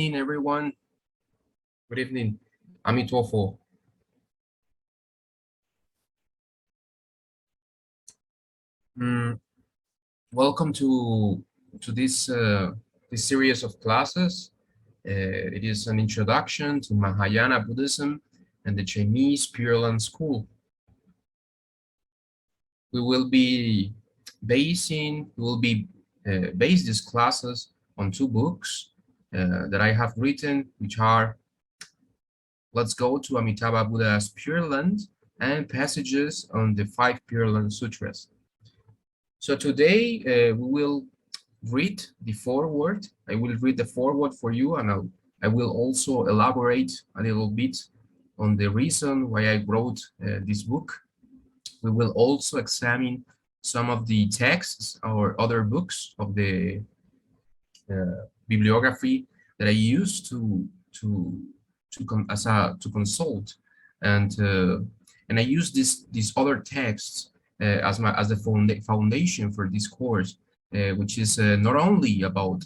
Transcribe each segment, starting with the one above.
evening, everyone. Good evening. Amituofo. Welcome to this this series of classes. It is an introduction to Mahayana Buddhism and the Chinese Pure Land school. We will be base these classes on two books that I have written, which are Let's Go to Amitabha Pure Land and passages on the 5 Pure Land Sutras. So today we will read the foreword. I will read the foreword for you, and I will also elaborate a little bit on the reason why I wrote this book. We will also examine some of the texts or other books of the bibliography that I used to consult, and I use these other texts as the foundation for this course, which is not only about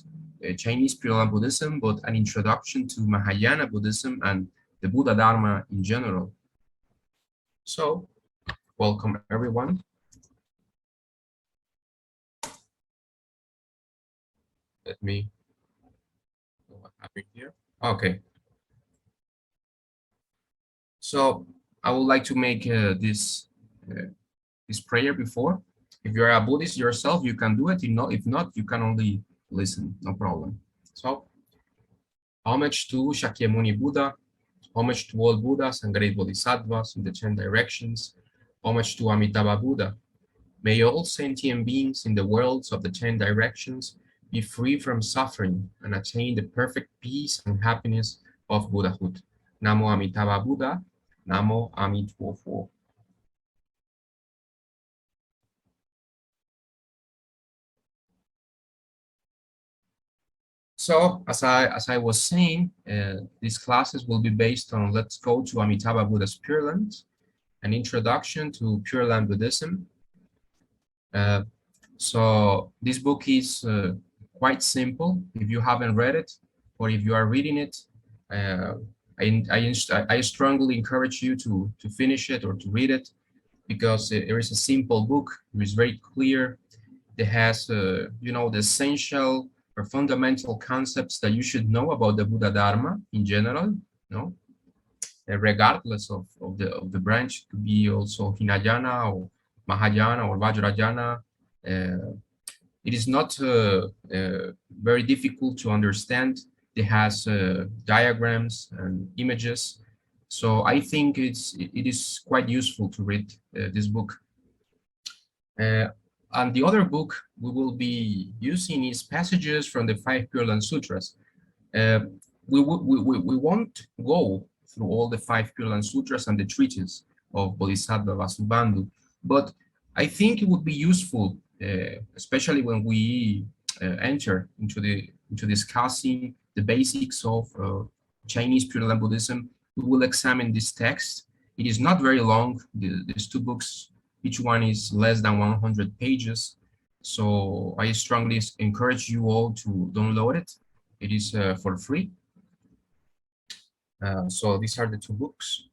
Chinese Pure Land Buddhism, but an introduction to Mahayana Buddhism and the Buddha Dharma in general. So, welcome everyone. Let me know what happened here. Okay. So I would like to make this prayer before. If you're a Buddhist yourself, you can do it. If not, you can only listen, no problem. So, homage to Shakyamuni Buddha, homage to all Buddhas and great Bodhisattvas in the 10 directions, homage to Amitabha Buddha. May all sentient beings in the worlds of the 10 directions be free from suffering and attain the perfect peace and happiness of Buddhahood. Namo Amituofo Buddha, Namo Amituofo. So, as I was saying, these classes will be based on Let's Go to Amitabha Buddha's Pure Land, an introduction to Pure Land Buddhism. So this book is quite simple. If you haven't read it, or if you are reading it, I strongly encourage you to finish it or to read it, because it is a simple book. It is very clear. It has, the essential or fundamental concepts that you should know about the Buddha Dharma in general, regardless of the branch. It could be also Hinayana or Mahayana or Vajrayana. It is not very difficult to understand. It has diagrams and images. So I think it is quite useful to read this book. And the other book we will be using is passages from the 5 Pure Land Sutras. We won't go through all the 5 Pure Land Sutras and the treatises of Bodhisattva Vasubandhu, but I think it would be useful, especially when we enter into discussing the basics of Chinese Pure Land Buddhism. We will examine this text. It is not very long. These two books, each one is less than 100 pages. So I strongly encourage you all to download it. It is for free. So these are the two books.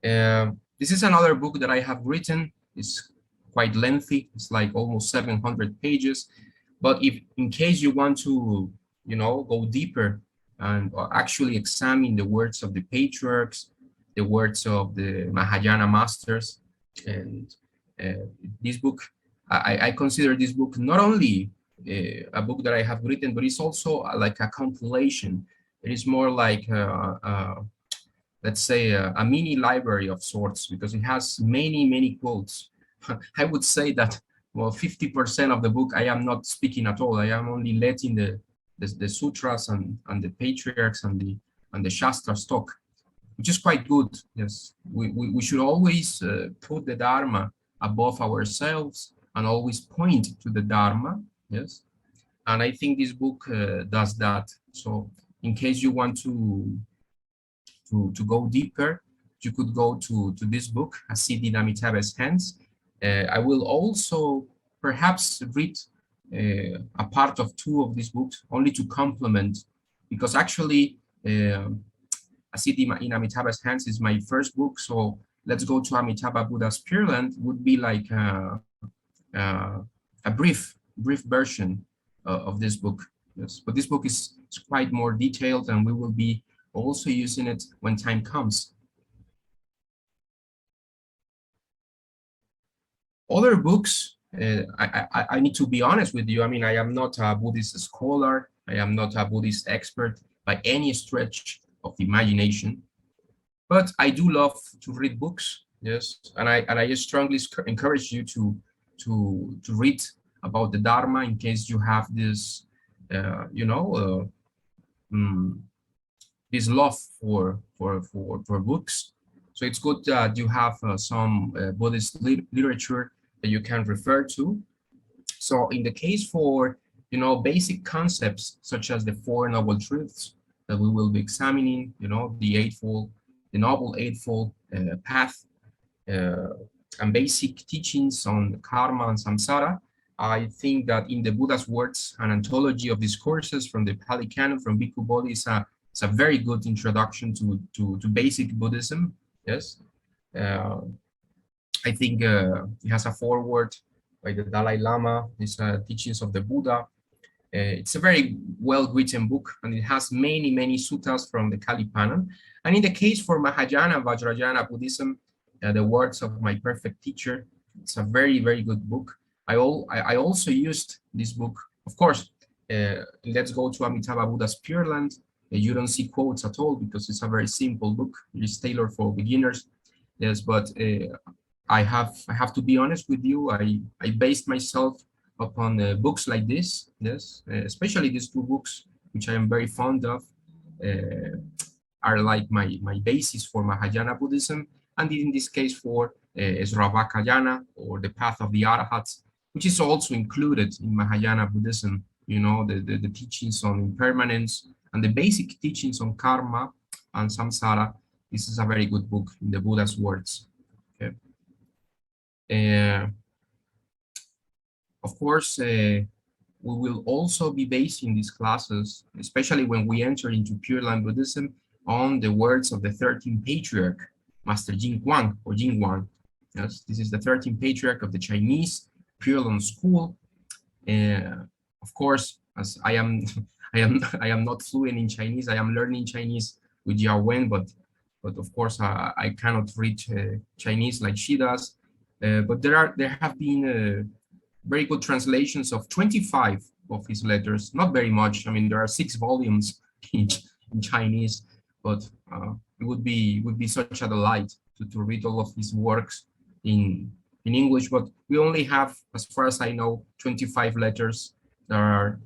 This is another book that I have written. It's quite lengthy. It's like almost 700 pages. But if in case you want to, go deeper and actually examine the words of the patriarchs, the words of the Mahayana masters, and this book, I consider this book not only a book that I have written, but it's also like a compilation. It is more like, let's say, a mini library of sorts, because it has many quotes. I would say that, well, 50% of the book I am not speaking at all. I am only letting the sutras and the patriarchs and the shastras talk, which is quite good. Yes, we should always put the Dharma above ourselves and always point to the Dharma. Yes, and I think this book does that. So in case you want to go deeper, you could go to this book, A Seed in AMITABHA'S Hands. I will also perhaps read a part of two of these books only to complement, because actually Ascetic in Amitabha's Hands is my first book. So let's go to Amitabha Buddha's Pure Land would be like uh, a brief version of this book. Yes, but this book is quite more detailed, and we will be also using it when time comes. Other books, I need to be honest with you. I mean, I am not a Buddhist scholar. I am not a Buddhist expert by any stretch of the imagination, but I do love to read books. Yes, and I just strongly encourage you to read about the Dharma in case you have this, you know, this love for books. So it's good that you have some Buddhist literature that you can refer to. So in the case for, you know, basic concepts such as the Four Noble Truths that we will be examining, you know, the Noble Eightfold Path, and basic teachings on karma and samsara, I think that in the Buddha's words, an anthology of discourses from the Pali Canon from Bhikkhu Bodhi is a very good introduction to basic Buddhism. Yes, I think it has a foreword by the Dalai Lama. These teachings of the Buddha. It's a very well-written book, and it has many suttas from the Kalipanan. And in the case for Mahayana and Vajrayana Buddhism, the words of my perfect teacher, it's a very good book. I also used this book, of course. Let's go to Amitabha Buddha's Pure Land. You don't see quotes at all because it's a very simple book. It is tailored for beginners. Yes, but I have to be honest with you. I based myself upon books like this. Yes, especially these two books, which I am very fond of, are like my basis for Mahayana Buddhism, and in this case for Sravakayana, or the Path of the Arahats, which is also included in Mahayana Buddhism. You know, the teachings on impermanence and the basic teachings on karma and samsara. This is a very good book in the Buddha's words. Okay. Of course, we will also be basing these classes, especially when we enter into Pure Land Buddhism, on the words of the 13th Patriarch, Master Jin Wang, or Jin Wang. Yes, this is the 13th Patriarch of the Chinese Pure Land school. Of course, as I am I am not fluent in Chinese. I am learning Chinese with Yao Wen, but of course I cannot read Chinese like she does. But there have been very good translations of 25 of his letters. Not very much. I mean, there are 6 volumes in Chinese, but it would be such a delight to read all of his works in English. But we only have, as far as I know, 25 letters that are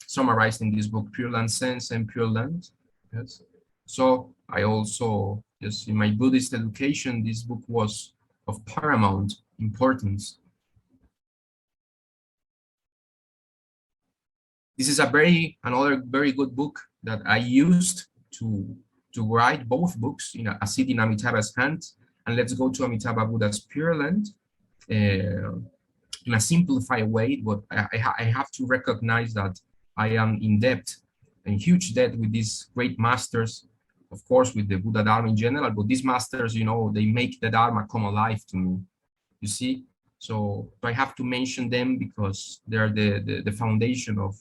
summarized in this book, Pure Land Sense and Pure Land. Yes. So I also, yes, in my Buddhist education, this book was of paramount importance. This is another very good book that I used to write both books in Ascetic in Amitabha's Hands, and let's go to Amitabha Buddha's Pure Land. In a simplified way, but I have to recognize that I am in debt, in huge debt, with these great masters, of course, with the Buddha Dharma in general, but these masters, you know, they make the Dharma come alive to me, you see? So I have to mention them because they're the foundation of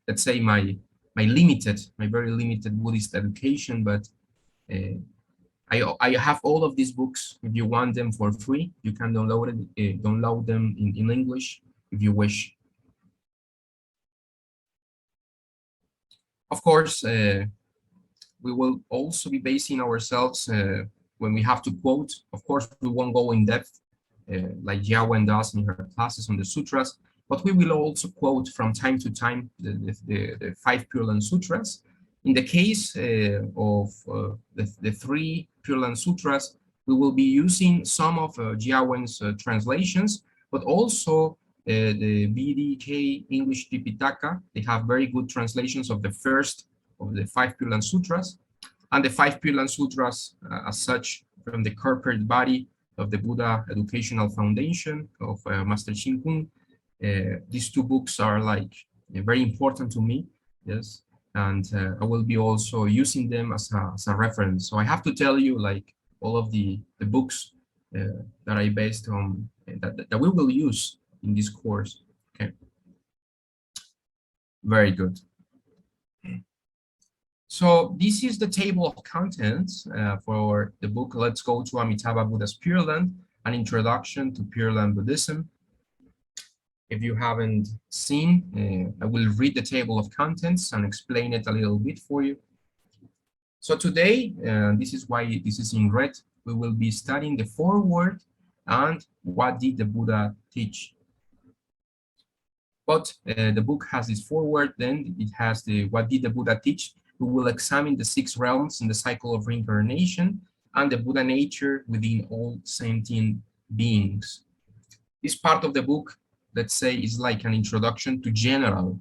let's say, my very limited Buddhist education, but I have all of these books. If you want them for free, you can download them in English if you wish. Of course, we will also be basing ourselves when we have to quote. Of course, we won't go in depth like Yawen does in her classes on the sutras, but we will also quote from time to time the 5 Pure Land Sutras. In the case of the 3 Pure Land Sutras, we will be using some of Jiawen's translations, but also the BDK English Tripitaka. They have very good translations of the first of the 5 Pure Land Sutras, and the 5 Pure Land Sutras as such from the corporate body of the Buddha Educational Foundation of Master Shin Kung. These two books are like very important to me, yes, and I will be also using them as a reference. So I have to tell you like all of the books that I based on that we will use in this course. Okay, very good. So this is the table of contents for the book. Let's go to Amitabha Buddha's Pure Land, an introduction to Pure Land Buddhism. If you haven't seen, I will read the table of contents and explain it a little bit for you. So today, this is why this is in red, we will be studying the foreword and what did the Buddha teach. But the book has this foreword, then it has the what did the Buddha teach. We will examine the 6 realms in the cycle of reincarnation and the Buddha nature within all sentient beings. This part of the book, let's say, is like an introduction to general,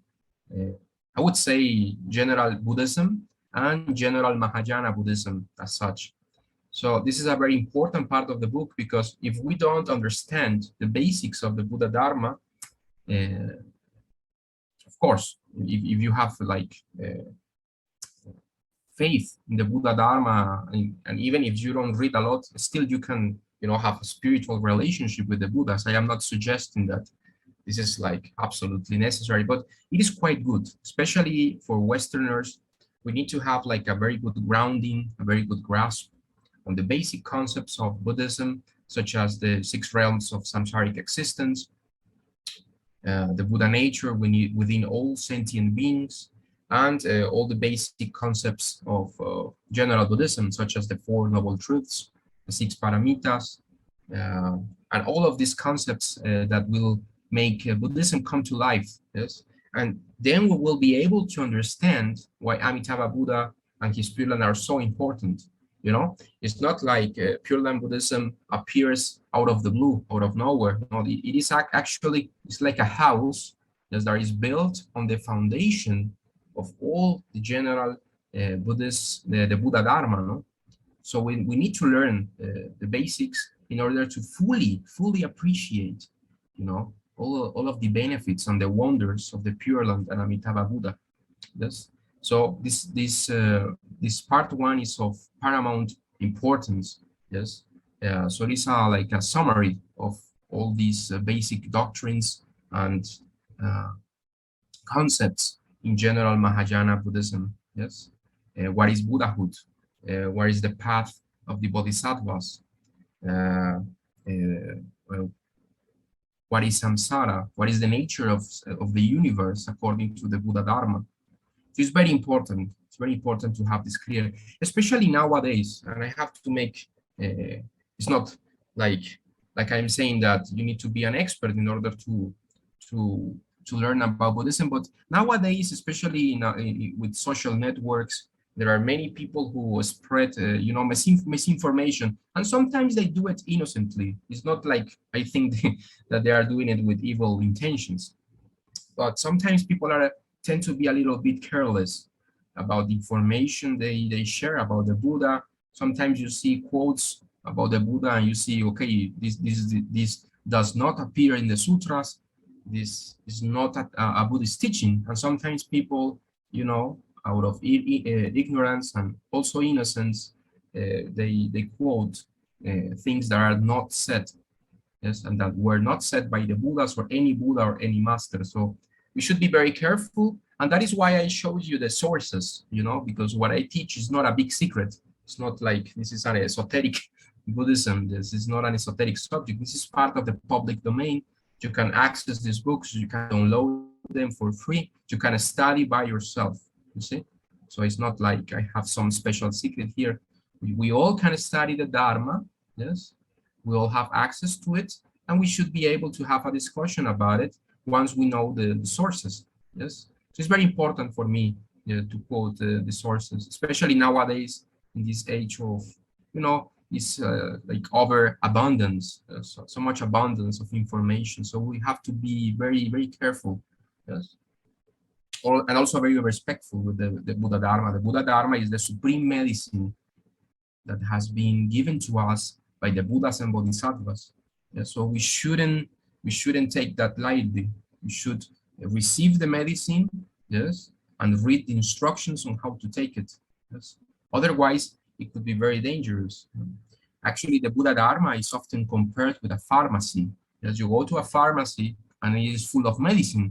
I would say general Buddhism and general Mahayana Buddhism as such. So this is a very important part of the book because if we don't understand the basics of the Buddha Dharma, of course, if you have like faith in the Buddha Dharma, and even if you don't read a lot, still you can, have a spiritual relationship with the Buddhas. I am not suggesting that this is like absolutely necessary, but it is quite good, especially for Westerners. We need to have like a very good grounding, a very good grasp on the basic concepts of Buddhism, such as the 6 realms of samsaric existence, the Buddha nature within all sentient beings, and all the basic concepts of general Buddhism, such as the 4 Noble Truths, the 6 Paramitas, and all of these concepts that will make Buddhism come to life. Yes, and then we will be able to understand why Amitabha Buddha and his Pure Land are so important. It's not like Pure Land Buddhism appears out of the blue, out of nowhere. No, it is actually, it's like a house that is built on the foundation of all the general Buddhist, the Buddha Dharma. No? So we need to learn the basics in order to fully appreciate, all of the benefits and the wonders of the Pure Land and Amitabha Buddha. Yes. So this part 1 is of paramount importance. Yes. So it is like a summary of all these basic doctrines and concepts in general Mahayana Buddhism. Yes. What is Buddhahood? What is the path of the Bodhisattvas? Well, what is samsara? What is the nature of the universe according to the Buddha Dharma? So it's very important. It's very important to have this clear, especially nowadays. And I have to make, it's not like I'm saying that you need to be an expert in order to learn about Buddhism. But nowadays, especially with social networks, there are many people who spread, misinformation, and sometimes they do it innocently. It's not like I think that they are doing it with evil intentions, but sometimes people tend to be a little bit careless about the information they share about the Buddha. Sometimes you see quotes about the Buddha, and you see, okay, this does not appear in the sutras. This is not a Buddhist teaching, and sometimes people, out of ignorance and also innocence, they quote things that are not said, yes, and that were not said by the Buddhas or any Buddha or any master. So we should be very careful, and that is why I showed you the sources, because what I teach is not a big secret. It's not like this is an esoteric Buddhism. This is not an esoteric subject. This is part of the public domain. You can access these books. You can download them for free. You can study by yourself. You see, so it's not like I have some special secret here. We all can study the Dharma, yes, we all have access to it, and we should be able to have a discussion about it once we know the sources, yes. So it's very important for me to quote the sources, especially nowadays in this age of, this like overabundance, so much abundance of information. So we have to be very, very careful, yes. And also very respectful with the Buddha Dharma. The Buddha Dharma is the supreme medicine that has been given to us by the Buddhas and Bodhisattvas. Yeah, so we shouldn't take that lightly. You should receive the medicine, yes, and read the instructions on how to take it. Yes. Otherwise, it could be very dangerous. Actually, the Buddha Dharma is often compared with a pharmacy. As you go to a pharmacy and it is full of medicine,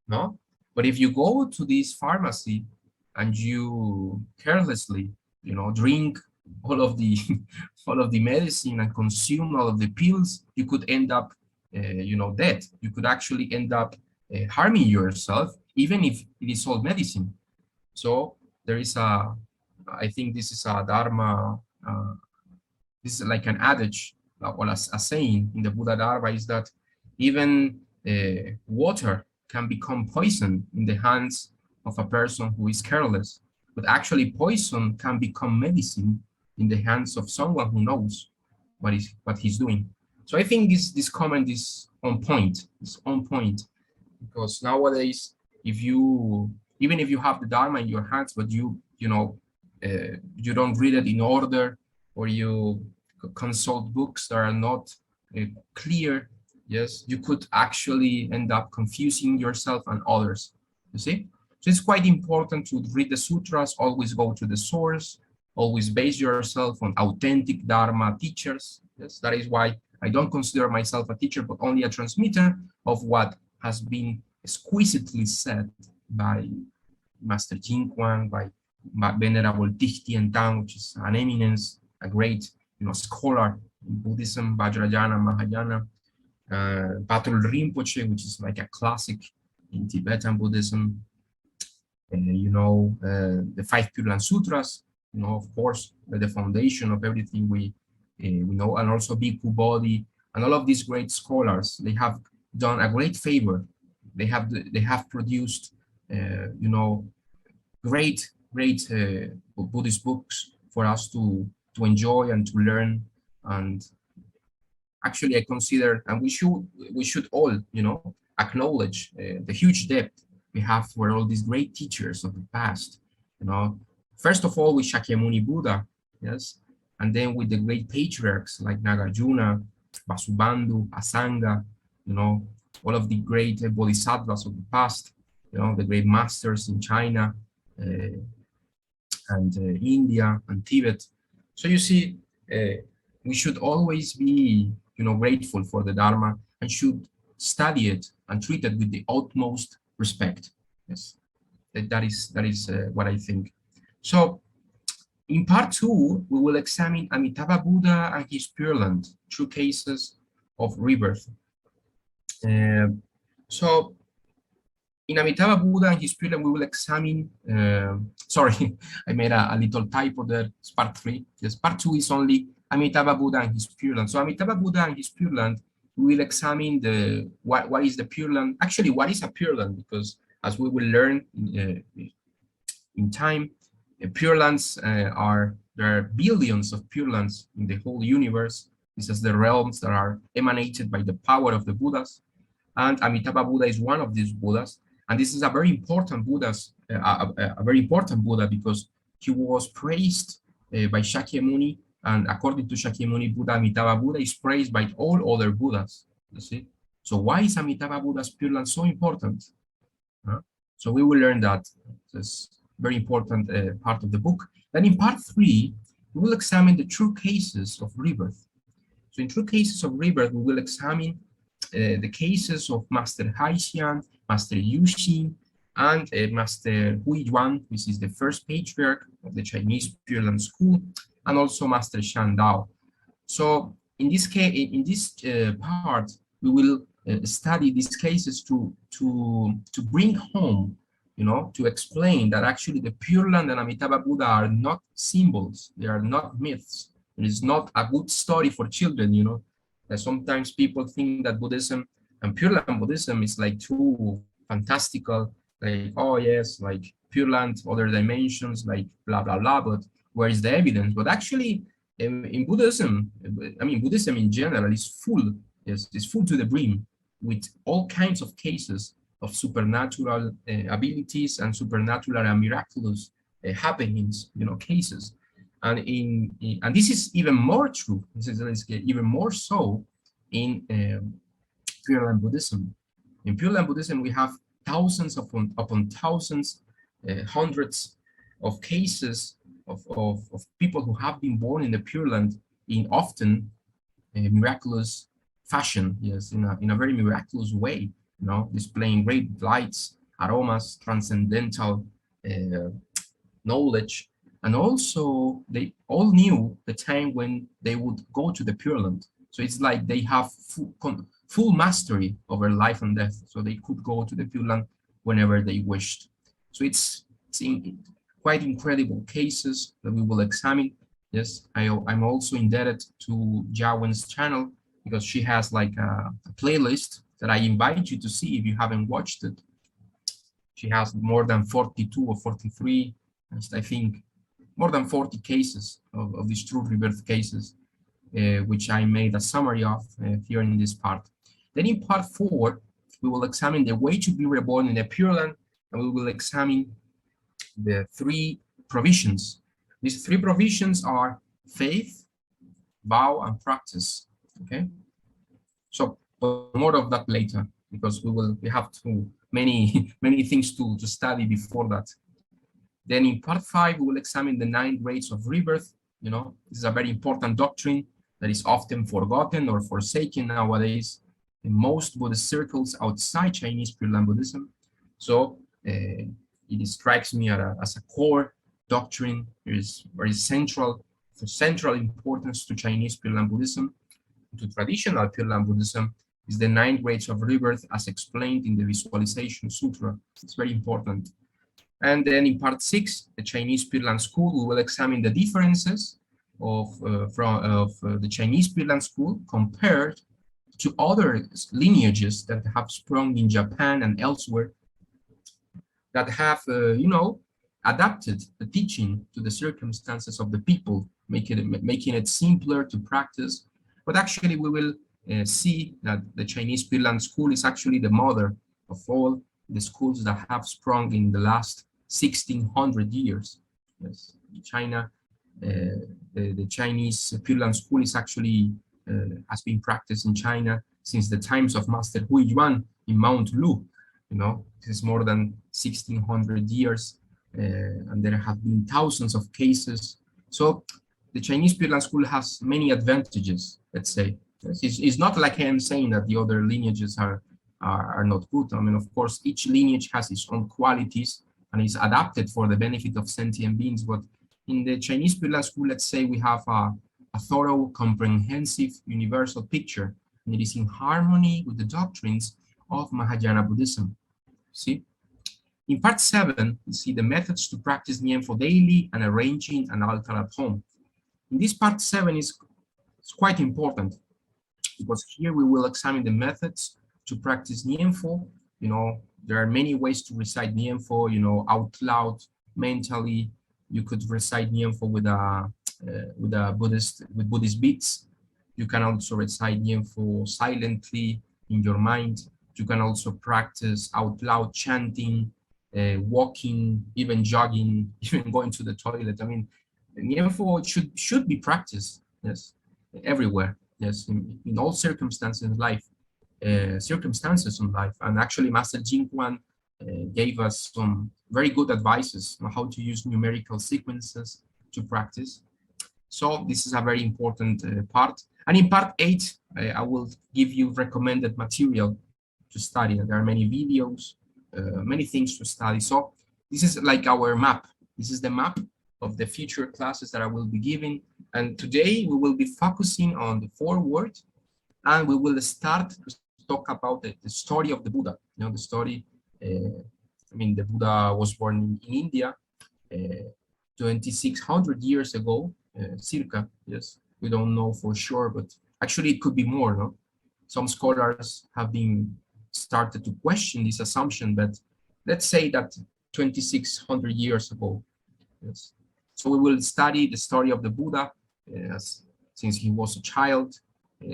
no? But if you go to this pharmacy and you carelessly, drink all of the all of the medicine and consume all of the pills, you could end up, dead. You could actually end up harming yourself, even if it is all medicine. So there is I think this is a Dharma. This is like an adage or a saying in the Buddha Dharma is that even water can become poison in the hands of a person who is careless, but actually poison can become medicine in the hands of someone who knows what he's doing. So I think this comment is on point. It's on point because nowadays, even if you have the Dharma in your hands, but you don't read it in order, or you consult books that are not clear, yes, you could actually end up confusing yourself and others, you see? So it's quite important to read the sutras, always go to the source, always base yourself on authentic Dharma teachers. Yes, that is why I don't consider myself a teacher, but only a transmitter of what has been exquisitely said by Master Jin Kwang, by Venerable Thich Thien Tang, which is an eminence, a great scholar in Buddhism, Vajrayana, Mahayana, Patrul Rinpoche, which is like a classic in Tibetan Buddhism, the 5 Pure Land Sutras, of course, the foundation of everything we know, and also Bhikkhu Bodhi, and all of these great scholars. They have done a great favor. They have produced, great Buddhist books for us to enjoy and to learn. And actually, I consider, and we should all, acknowledge the huge debt we have for all these great teachers of the past. First of all, with Shakyamuni Buddha, yes, and then with the great patriarchs like Nagarjuna, Vasubandhu, Asanga, all of the great bodhisattvas of the past, the great masters in China and India and Tibet. So you see, we should always be, grateful for the Dharma and should study it and treat it with the utmost respect. Yes, that is what I think. So in part 2, we will examine Amitabha Buddha and his Pure Land, true cases of rebirth. So in Amitabha Buddha and his Pure Land, we will examine, sorry, I made a little typo there, it's part 3. Yes, part 2 is only Amitabha Buddha and his Pure Land. So Amitabha Buddha and his Pure Land, we will examine what is the Pure Land, actually what is a Pure Land, because as we will learn in time, Pure Lands there are billions of Pure Lands in the whole universe. This is the realms that are emanated by the power of the Buddhas. And Amitabha Buddha is one of these Buddhas. And this is a very important a very important Buddha because he was praised by Shakyamuni. And according to Shakyamuni Buddha, Amitabha Buddha is praised by all other Buddhas. You see? So why is Amitabha Buddha's Pure Land so important? So we will learn that. This very important part of the book. Then in part 3, we will examine the true cases of rebirth. So in true cases of rebirth, we will examine the cases of Master Haishan, Master Yushin, and Master Hui Yuan, which is the first patriarch of the Chinese Pure Land school, and also Master Shan Dao. So in this case, in this part, we will study these cases to bring home, to explain that actually the Pure Land and Amitabha Buddha are not symbols, they are not myths. It is not a good story for children, That sometimes people think that Buddhism and Pure Land Buddhism is like too fantastical, like, oh yes, like Pure Land, other dimensions, like blah, blah, blah, but where is the evidence? But actually, in Buddhism, Buddhism in general is full, yes, it's full to the brim with all kinds of cases of supernatural abilities and supernatural and miraculous happenings, cases. And and this is even more true. This is even more so in Pure Land Buddhism. In Pure Land Buddhism, we have thousands upon thousands, hundreds of cases of people who have been born in the Pure Land in often miraculous fashion, yes, in a very miraculous way, displaying great lights, aromas, transcendental knowledge. And also, they all knew the time when they would go to the Pure Land. So it's like they have full mastery over life and death. So they could go to the Pure Land whenever they wished. So it's quite incredible cases that we will examine. Yes, I'm also indebted to Jawen's channel because she has like a playlist that I invite you to see if you haven't watched it. She has more than 42 or 43, I think, more than 40 cases of these true rebirth cases, which I made a summary of here in this part. Then in part 4, we will examine the way to be reborn in the Pure Land, and we will examine the 3 provisions. These 3 provisions are faith, vow, and practice. Okay, so more of that later because we have many things to study before that. Then in part 5, we will examine the 9 grades of rebirth. This is a very important doctrine that is often forgotten or forsaken nowadays in most Buddhist circles outside Chinese Pure Land Buddhism. So it strikes me as a core doctrine. It is very central importance to Chinese Pure Land Buddhism. To traditional Pure Land Buddhism is the 9 grades of rebirth as explained in the Visualization Sutra. It's very important. And then in part 6, the Chinese Pure Land School, we will examine the differences of the Chinese Pure Land School compared to other lineages that have sprung in Japan and elsewhere that have, adapted the teaching to the circumstances of the people, making it simpler to practice. But actually, we will see that the Chinese Pure Land School is actually the mother of all the schools that have sprung in the last 1600 years. Yes, in China, the Chinese Pure Land School is actually has been practiced in China since the times of Master Hui Yuan in Mount Lu. This is more than 1600 years, and there have been thousands of cases. So the Chinese Pure Land School has many advantages, let's say. It's not like I am saying that the other lineages are not good. I mean, of course, each lineage has its own qualities and is adapted for the benefit of sentient beings. But in the Chinese Pure Land School, let's say we have a thorough, comprehensive, universal picture, and it is in harmony with the doctrines of Mahayana Buddhism. See? In part 7, you see the methods to practice Nianfo daily and arranging an altar at home. In this part 7 it's quite important because here we will examine the methods to practice Nianfo. There are many ways to recite Nianfo, out loud, mentally. You could recite Nianfo with Buddhist beats. You can also recite Nianfo silently in your mind. You can also practice out loud chanting, walking, even jogging, even going to the toilet. I mean, Nianfo should be practiced, yes, everywhere, yes, in all circumstances in life. And actually Master Jingguan gave us some very good advices on how to use numerical sequences to practice. So this is a very important part. And in part 8, I will give you recommended material to study. There are many videos, many things to study. So this is like our map. This is the map of the future classes that I will be giving. And today we will be focusing on the foreword, and we will start to talk about the story of the Buddha. The story, the Buddha was born in India 2,600 years ago, circa, yes. We don't know for sure, but actually it could be more, no? Some scholars have been started to question this assumption, but let's say that 2,600 years ago, yes. So we will study the story of the Buddha since he was a child,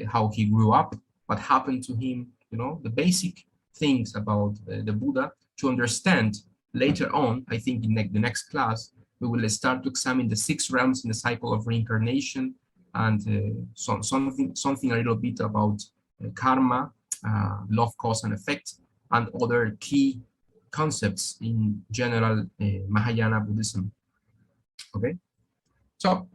how he grew up, what happened to him, the basic things about the Buddha to understand later on. I think in the next class, we will start to examine the 6 realms in the cycle of reincarnation and something a little bit about karma, love, cause, and effect, and other key concepts in general Mahayana Buddhism. Okay, so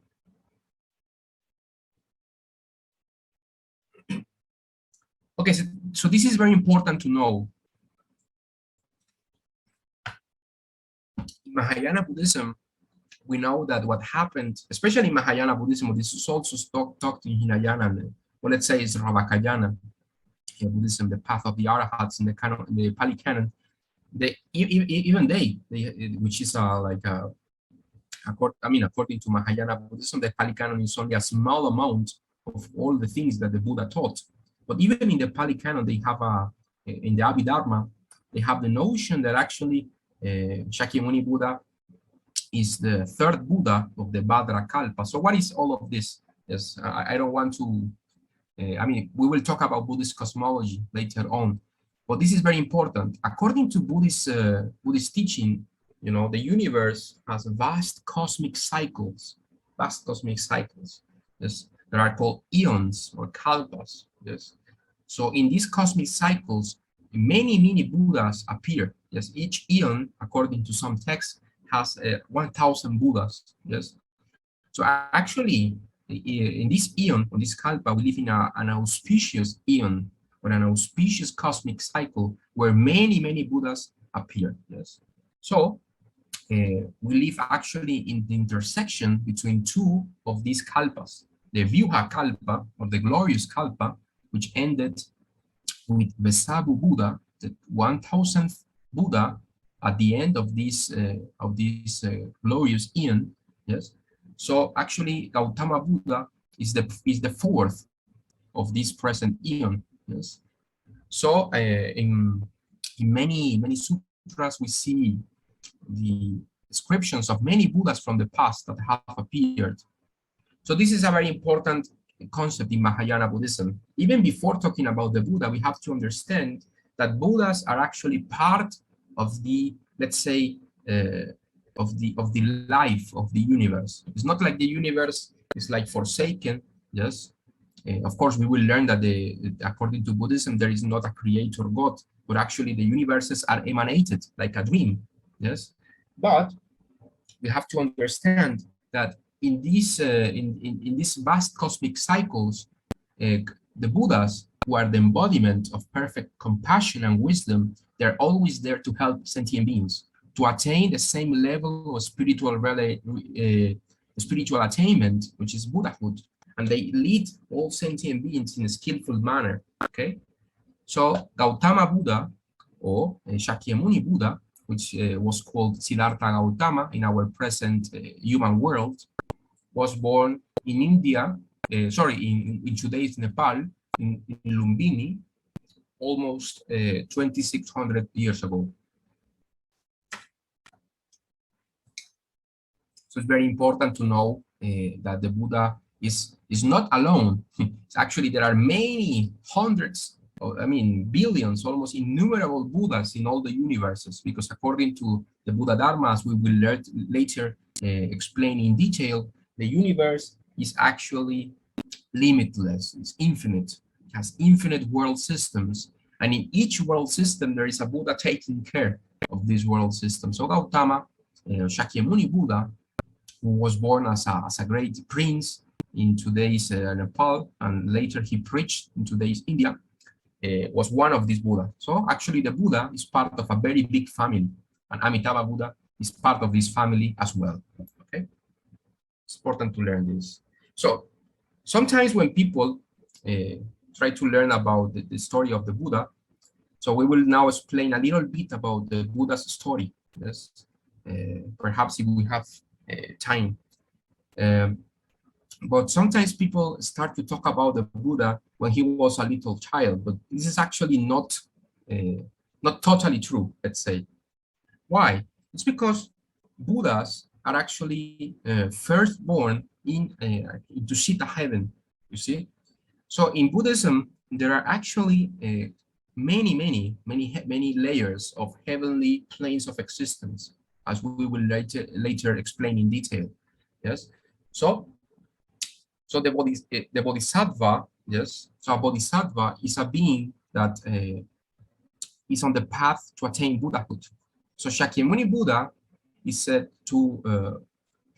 okay, so this is very important to know. In Mahayana Buddhism, we know that what happened, especially in Mahayana Buddhism, this is also talked in Hinayana, well, let's say it's Ravakayana Buddhism, the path of the Arahats in the canon, in the Pali Canon. Even they, which is according to Mahayana Buddhism, the Pali Canon is only a small amount of all the things that the Buddha taught. But even in the Pali Canon, they have in the Abhidharma, they have the notion that actually Shakyamuni Buddha is the third Buddha of the Bhadra Kalpa. So what is all of this? Yes, I don't want to, we will talk about Buddhist cosmology later on, but this is very important. According to Buddhist teaching, you know, the universe has vast cosmic cycles, yes, that are called eons or kalpas, yes. So in these cosmic cycles, many Buddhas appear, yes. Each eon, according to some texts, has 1,000 Buddhas, yes. So actually, in this eon, or this kalpa, we live in an auspicious eon, or an auspicious cosmic cycle where many Buddhas appear, yes. So we live actually in the intersection between two of these kalpas, the Vyuha Kalpa, or the glorious Kalpa, which ended with Vesabu Buddha, the 1,000th Buddha, at the end of this glorious eon, yes. So actually, Gautama Buddha is the fourth of this present eon, yes. So in many sutras, we see the descriptions of many Buddhas from the past that have appeared. So this is a very important concept in Mahayana Buddhism. Even before talking about the Buddha, we have to understand that Buddhas are actually part of the, let's say, of the life of the universe. It's not like the universe is like forsaken, yes. Of course, we will learn that according to Buddhism, there is not a creator God, but actually the universes are emanated like a dream, yes. But we have to understand that in these vast cosmic cycles, the Buddhas, who are the embodiment of perfect compassion and wisdom, they're always there to help sentient beings to attain the same level of spiritual attainment, which is Buddhahood, and they lead all sentient beings in a skillful manner. Okay, so Gautama Buddha, or Shakyamuni Buddha, which was called Siddhartha Gautama in our present human world, was born in India, in today's Nepal, in Lumbini, almost 2,600 years ago. So it's very important to know that the Buddha is not alone. It's actually, there are many hundreds, billions, almost innumerable Buddhas in all the universes, because according to the Buddha Dharma, as we will later explain in detail, the universe is actually limitless, it's infinite, it has infinite world systems, and in each world system there is a Buddha taking care of this world system. So Gautama, Shakyamuni Buddha, who was born as a great prince in today's Nepal, and later he preached in today's India, was one of these Buddha. So actually the Buddha is part of a very big family, and Amitabha Buddha is part of this family as well. Okay, it's important to learn this. So sometimes when people try to learn about the story of the Buddha, so we will now explain a little bit about the Buddha's story. Yes, perhaps if we have time. But sometimes people start to talk about the Buddha when he was a little child, but this is actually not totally true, let's say. Why? It's because Buddhas are actually first born into Sita heaven, you see? So in Buddhism, there are actually many layers of heavenly planes of existence, as we will later explain in detail. Yes, so the bodhisattva, yes, so a bodhisattva is a being that is on the path to attain Buddhahood. So Shakyamuni Buddha is said to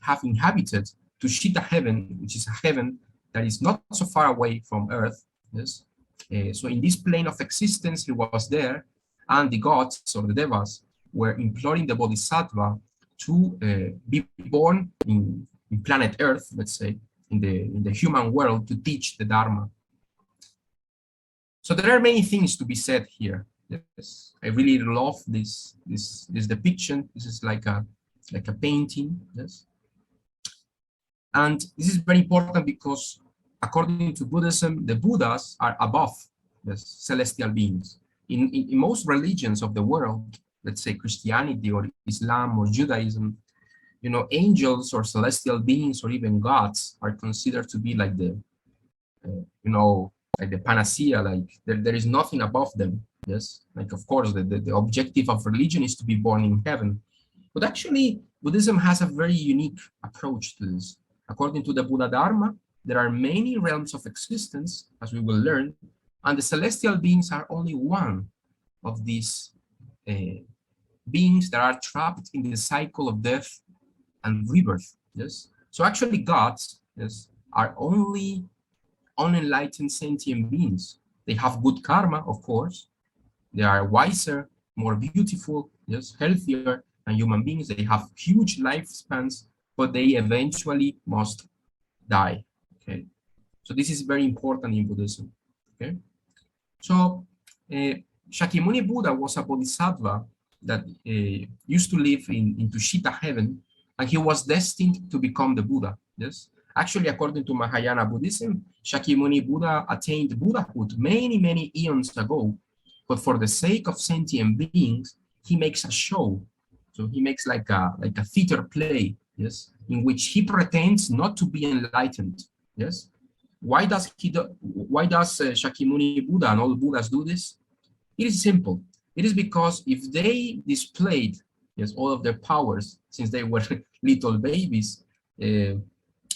have inhabited Tushita heaven, which is a heaven that is not so far away from earth. Yes. So in this plane of existence, he was there, and the gods or the devas were imploring the bodhisattva to be born in planet Earth, let's say, in the human world, to teach the Dharma. So there are many things to be said here. Yes, I really love this depiction. This is like a painting. Yes, and this is very important because according to Buddhism, the Buddhas are above the celestial beings. In most religions of the world, let's say Christianity or Islam or Judaism, you know, angels or celestial beings or even gods are considered to be like the, you know, like the panacea, like there is nothing above them. Yes, like of course the objective of religion is to be born in heaven. But actually, Buddhism has a very unique approach to this. According to the Buddha Dharma, there are many realms of existence, as we will learn, and the celestial beings are only one of these beings that are trapped in the cycle of death and rebirth. Yes. So actually, gods, yes, are only unenlightened sentient beings. They have good karma, of course. They are wiser, more beautiful, yes, healthier than human beings. They have huge lifespans, but they eventually must die. Okay. So this is very important in Buddhism. Okay. So Shakyamuni Buddha was a bodhisattva that used to live in Tushita heaven, and he was destined to become the Buddha. Yes. Actually, according to Mahayana Buddhism, Shakyamuni Buddha attained Buddhahood many, many eons ago. But for the sake of sentient beings, he makes a show. So he makes like a theater play, yes, in which he pretends not to be enlightened. Yes. Why does Shakyamuni Buddha and all Buddhas do this? It is simple. It is because if they displayed, yes, all of their powers since they were little babies, and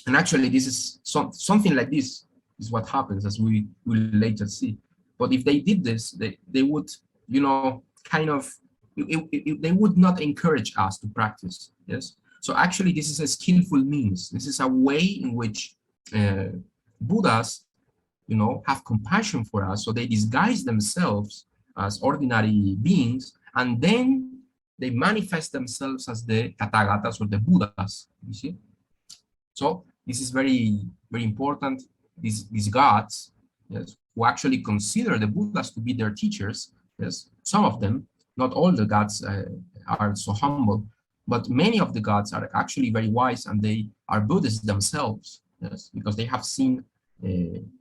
actually this is something like this is what happens, as we will later see. But if they did this, they would, you know, kind of, they would not encourage us to practice. Yes. So actually, this is a skillful means. This is a way in which Buddhas, you know, have compassion for us. So they disguise themselves as ordinary beings, and then they manifest themselves as the Tathagatas or the Buddhas. You see. So this is very, very important. These gods, yes, who actually consider the Buddhas to be their teachers, yes, some of them, not all the gods are so humble, but many of the gods are actually very wise, and they are Buddhists themselves, yes, because they have seen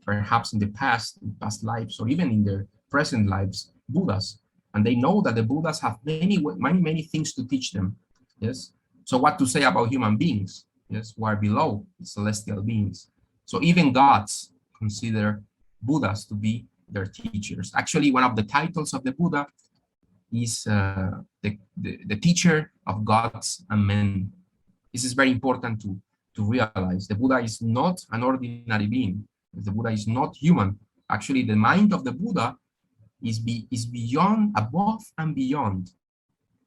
perhaps in past lives, or even in their present lives, Buddhas, and they know that the Buddhas have many things to teach them, yes. So what to say about human beings, yes, who are below the celestial beings? So even gods consider Buddhas to be their teachers. Actually, one of the titles of the Buddha is the teacher of gods and men. This is very important to realize. The Buddha is not an ordinary being. The Buddha is not human. Actually, the mind of the Buddha is beyond, above and beyond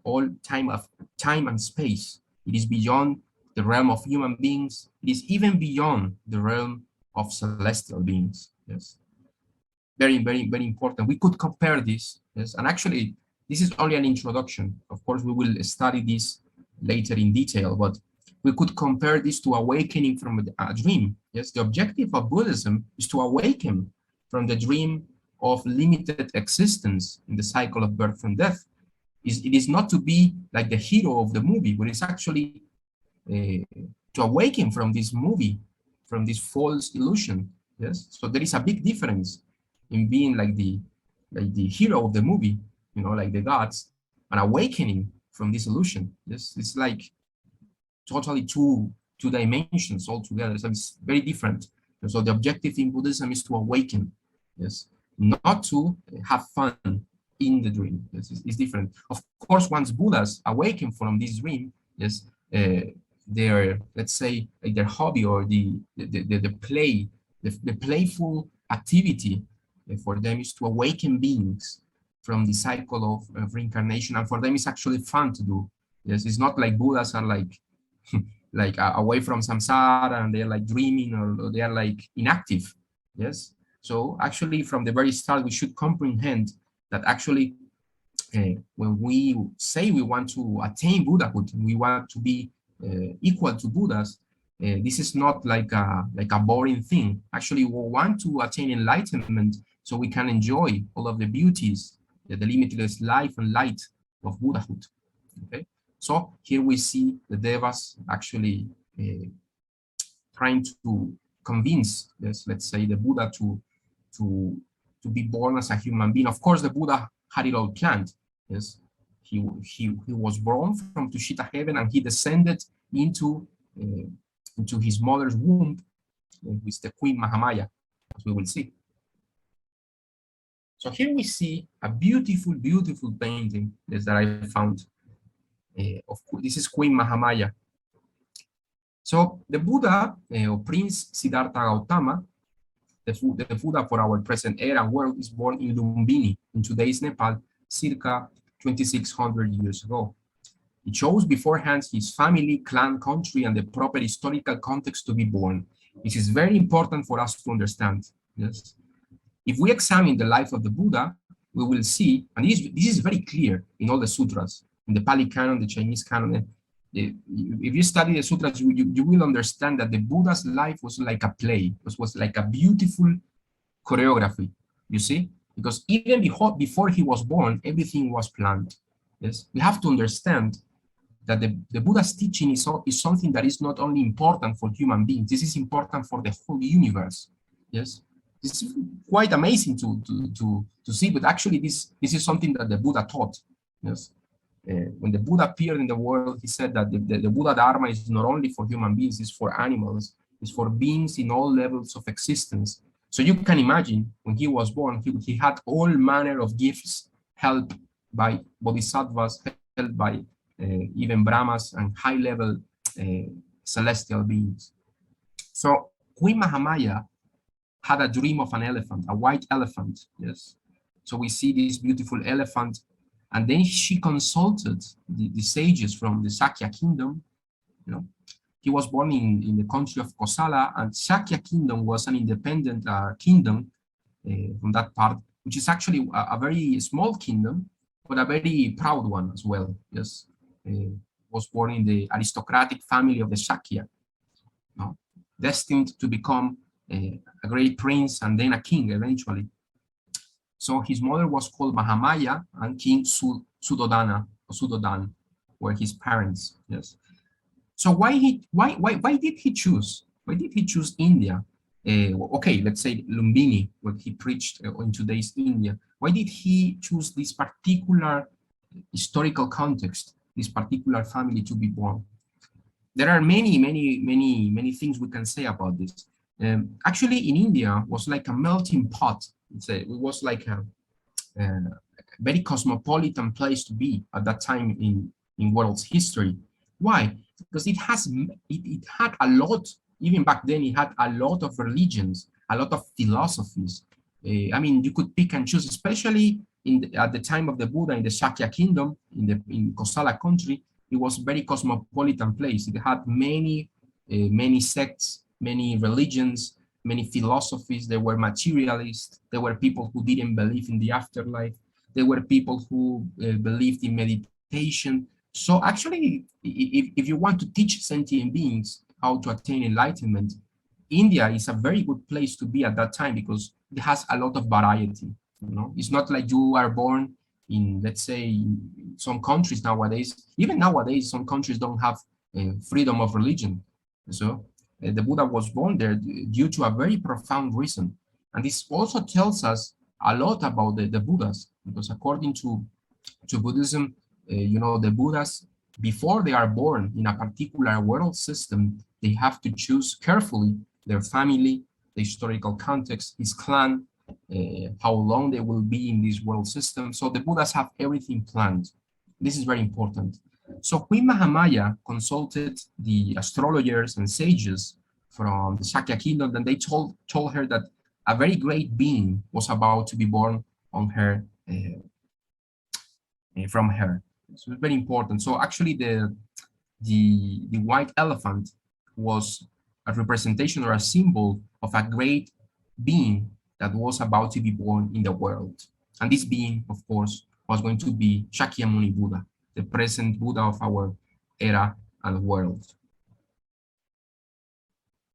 all time and space. It is beyond the realm of human beings. It is even beyond the realm of celestial beings. Yes. Very, very, very important. We could compare this, yes, and actually, this is only an introduction. Of course, we will study this later in detail, but we could compare this to awakening from a dream. Yes, the objective of Buddhism is to awaken from the dream of limited existence in the cycle of birth and death. It is not to be like the hero of the movie, but it's actually to awaken from this movie, from this false illusion. Yes, so there is a big difference in being like the hero of the movie, you know, like the gods, and awakening from this illusion. Yes, it's like totally two dimensions altogether. So it's very different. And so the objective in Buddhism is to awaken, yes, not to have fun in the dream. Yes, it's different. Of course, once Buddhas awaken from this dream, yes, their, let's say, like their hobby or the play, the playful activity for them is to awaken beings from the cycle of reincarnation, and for them it's actually fun to do. Yes, it's not like Buddhas are like like away from samsara and they're like dreaming, or they are like inactive. Yes, so actually from the very start we should comprehend that actually when we say we want to attain Buddhahood, we want to be equal to Buddhas, this is not like a boring thing. Actually, we want to attain enlightenment so we can enjoy all of the beauties, the limitless life and light of Buddhahood. Okay, so here we see the Devas actually trying to convince, yes, let's say, the Buddha to be born as a human being. Of course, the Buddha had it all planned. Yes, he was born from Tushita heaven, and he descended into his mother's womb with the Queen Mahamaya, as we will see. So here we see a beautiful, beautiful painting that I found. This is Queen Mahamaya. So the Buddha, or Prince Siddhartha Gautama, the Buddha for our present era and world, is born in Lumbini, in today's Nepal, circa 2,600 years ago. He chose beforehand his family, clan, country, and the proper historical context to be born. This is very important for us to understand. Yes. If we examine the life of the Buddha, we will see, and this is very clear in all the sutras, in the Pali Canon, the Chinese Canon. If you study the sutras, you will understand that the Buddha's life was like a play. It was like a beautiful choreography, you see? Because even before he was born, everything was planned. Yes, we have to understand that the Buddha's teaching is something that is not only important for human beings, this is important for the whole universe. Yes, this is quite amazing to see, but actually this is something that the Buddha taught. Yes, when the Buddha appeared in the world, he said that the Buddha Dharma is not only for human beings, it's for animals, it's for beings in all levels of existence. So you can imagine when he was born, he had all manner of gifts held by bodhisattvas, held by even Brahmas and high-level celestial beings. So Queen Mahamaya had a dream of an elephant, a white elephant, yes. So we see this beautiful elephant, and then she consulted the sages from the Sakya kingdom. You know, he was born in the country of Kosala, and Sakya kingdom was an independent kingdom from that part, which is actually a very small kingdom, but a very proud one as well. Yes, was born in the aristocratic family of the Shakya, destined to become a great prince and then a king eventually. So his mother was called Mahamaya, and King Sudodan were his parents. Yes. So why did he choose? Why did he choose India? Okay, let's say Lumbini, where he preached in today's India. Why did he choose this particular historical context, this particular family to be born? There are many things we can say about this. Actually, in India was like a melting pot. It was like a very cosmopolitan place to be at that time in world's history. Why? Because it had a lot, even back then, it had a lot of religions, a lot of philosophies. I mean, you could pick and choose, especially at the time of the Buddha in the Shakya kingdom, in Kosala country. It was a very cosmopolitan place. It had many sects, many religions, many philosophies. There were materialists. There were people who didn't believe in the afterlife. There were people who believed in meditation. So actually, if you want to teach sentient beings how to attain enlightenment, India is a very good place to be at that time because it has a lot of variety. You know, it's not like you are born in, let's say, some countries nowadays. Even nowadays, some countries don't have freedom of religion. So the Buddha was born there due to a very profound reason. And this also tells us a lot about the Buddhas, because according to Buddhism, you know, the Buddhas, before they are born in a particular world system, they have to choose carefully their family, the historical context, his clan, how long they will be in this world system. So the Buddhas have everything planned. This is very important. So Queen Mahamaya consulted the astrologers and sages from the Shakya kingdom, and they told her that a very great being was about to be born on her from her. So it's very important. So actually, the white elephant was a representation or a symbol of a great being that was about to be born in the world. And this being, of course, was going to be Shakyamuni Buddha, the present Buddha of our era and world.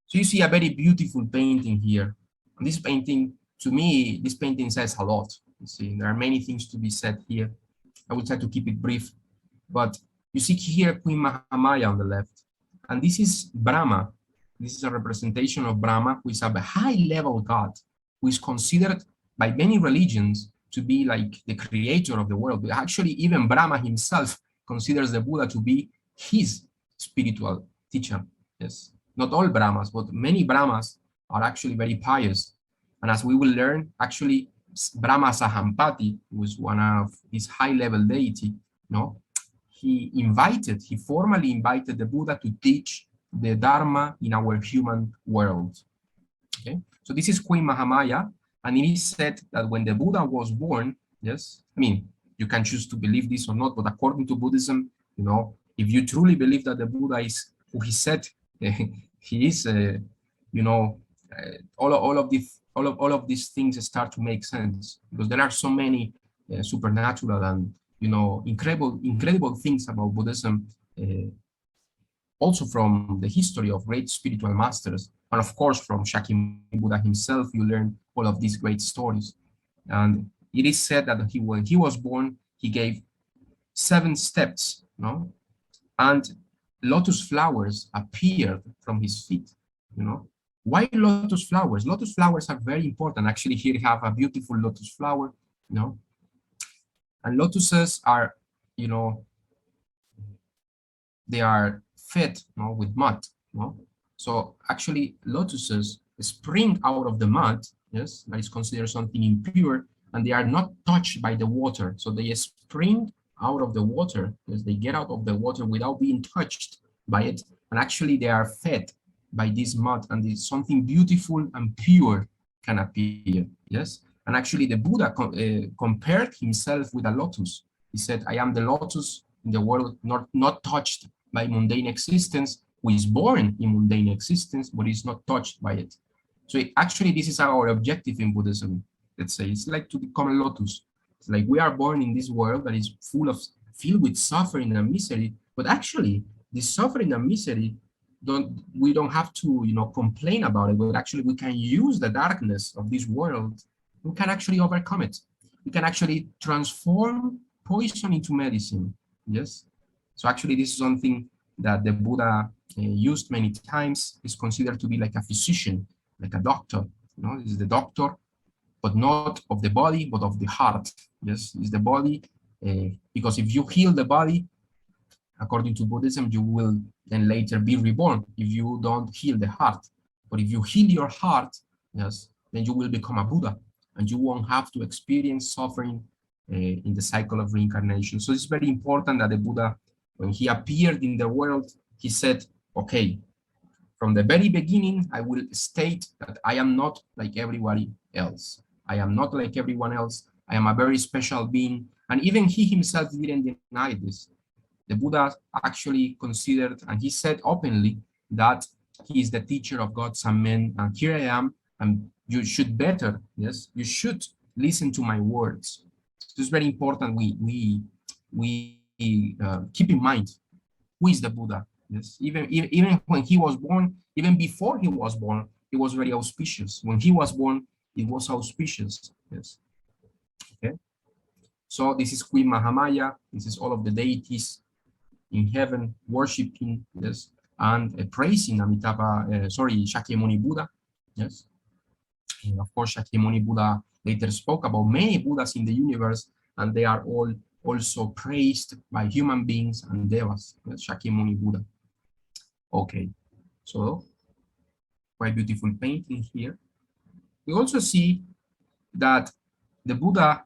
So you see a very beautiful painting here. And this painting, to me, this painting says a lot. You see, there are many things to be said here. I will try to keep it brief, but you see here Queen Mahamaya on the left, and this is Brahma. This is a representation of Brahma, who is a high-level god, who is considered by many religions to be like the creator of the world. But actually, even Brahma himself considers the Buddha to be his spiritual teacher. Yes, not all Brahmas, but many Brahmas are actually very pious. And as we will learn, actually, Brahma Sahampati, who was one of his high-level deity, he formally invited the Buddha to teach the Dharma in our human world. Okay, so this is Queen Mahamaya, and it is said that when the Buddha was born, yes, I mean, you can choose to believe this or not, but according to Buddhism, if you truly believe that the Buddha is who he said he is, all of these things start to make sense, because there are so many supernatural and incredible things about Buddhism, also from the history of great spiritual masters, and of course from Shakyamuni Buddha himself. You learn all of these great stories. And it is said that when he was born, he gave 7 steps, and lotus flowers appeared from his feet. Why lotus flowers? Lotus flowers are very important. Actually, here you have a beautiful lotus flower, and lotuses are, they are fed with mud. So actually, lotuses spring out of the mud. Yes, that is considered something impure, and they are not touched by the water. So they spring out of the water, because they get out of the water without being touched by it, and actually they are fed by this mud, and something beautiful and pure can appear. Yes, and actually the Buddha compared himself with a lotus. He said, "I am the lotus in the world, not touched by mundane existence, who is born in mundane existence, but is not touched by it." So actually, this is our objective in Buddhism. Let's say it's like to become a lotus. It's like we are born in this world that is filled with suffering and misery, but actually, this suffering and misery, we don't have to complain about it, but actually we can use the darkness of this world. We can actually overcome it. We can actually transform poison into medicine. Yes. So actually, this is something that the Buddha used many times. Is considered to be like a physician, like a doctor. This is the doctor, but not of the body, but of the heart. Yes, is the body, because if you heal the body, according to Buddhism, you will then later be reborn if you don't heal the heart. But if you heal your heart, yes, then you will become a Buddha, and you won't have to experience suffering in the cycle of reincarnation. So it's very important that the Buddha, when he appeared in the world, he said, okay, from the very beginning, I will state that I am not like everybody else. I am not like everyone else. I am a very special being. And even he himself didn't deny this. The Buddha actually considered, and he said openly, that he is the teacher of gods and men, and here I am, and you should better, yes, you should listen to my words. So it's very important we keep in mind who is the Buddha. Yes, even when he was born, even before he was born, it was very auspicious. When he was born, it was auspicious. Yes. Okay. So this is Queen Mahamaya. This is all of the deities in heaven worshiping, yes, and praising Shakyamuni Buddha. Yes. And of course, Shakyamuni Buddha later spoke about many Buddhas in the universe, and they are all also praised by human beings and devas. Shakyamuni Buddha. Okay, so quite beautiful painting here. We also see that the Buddha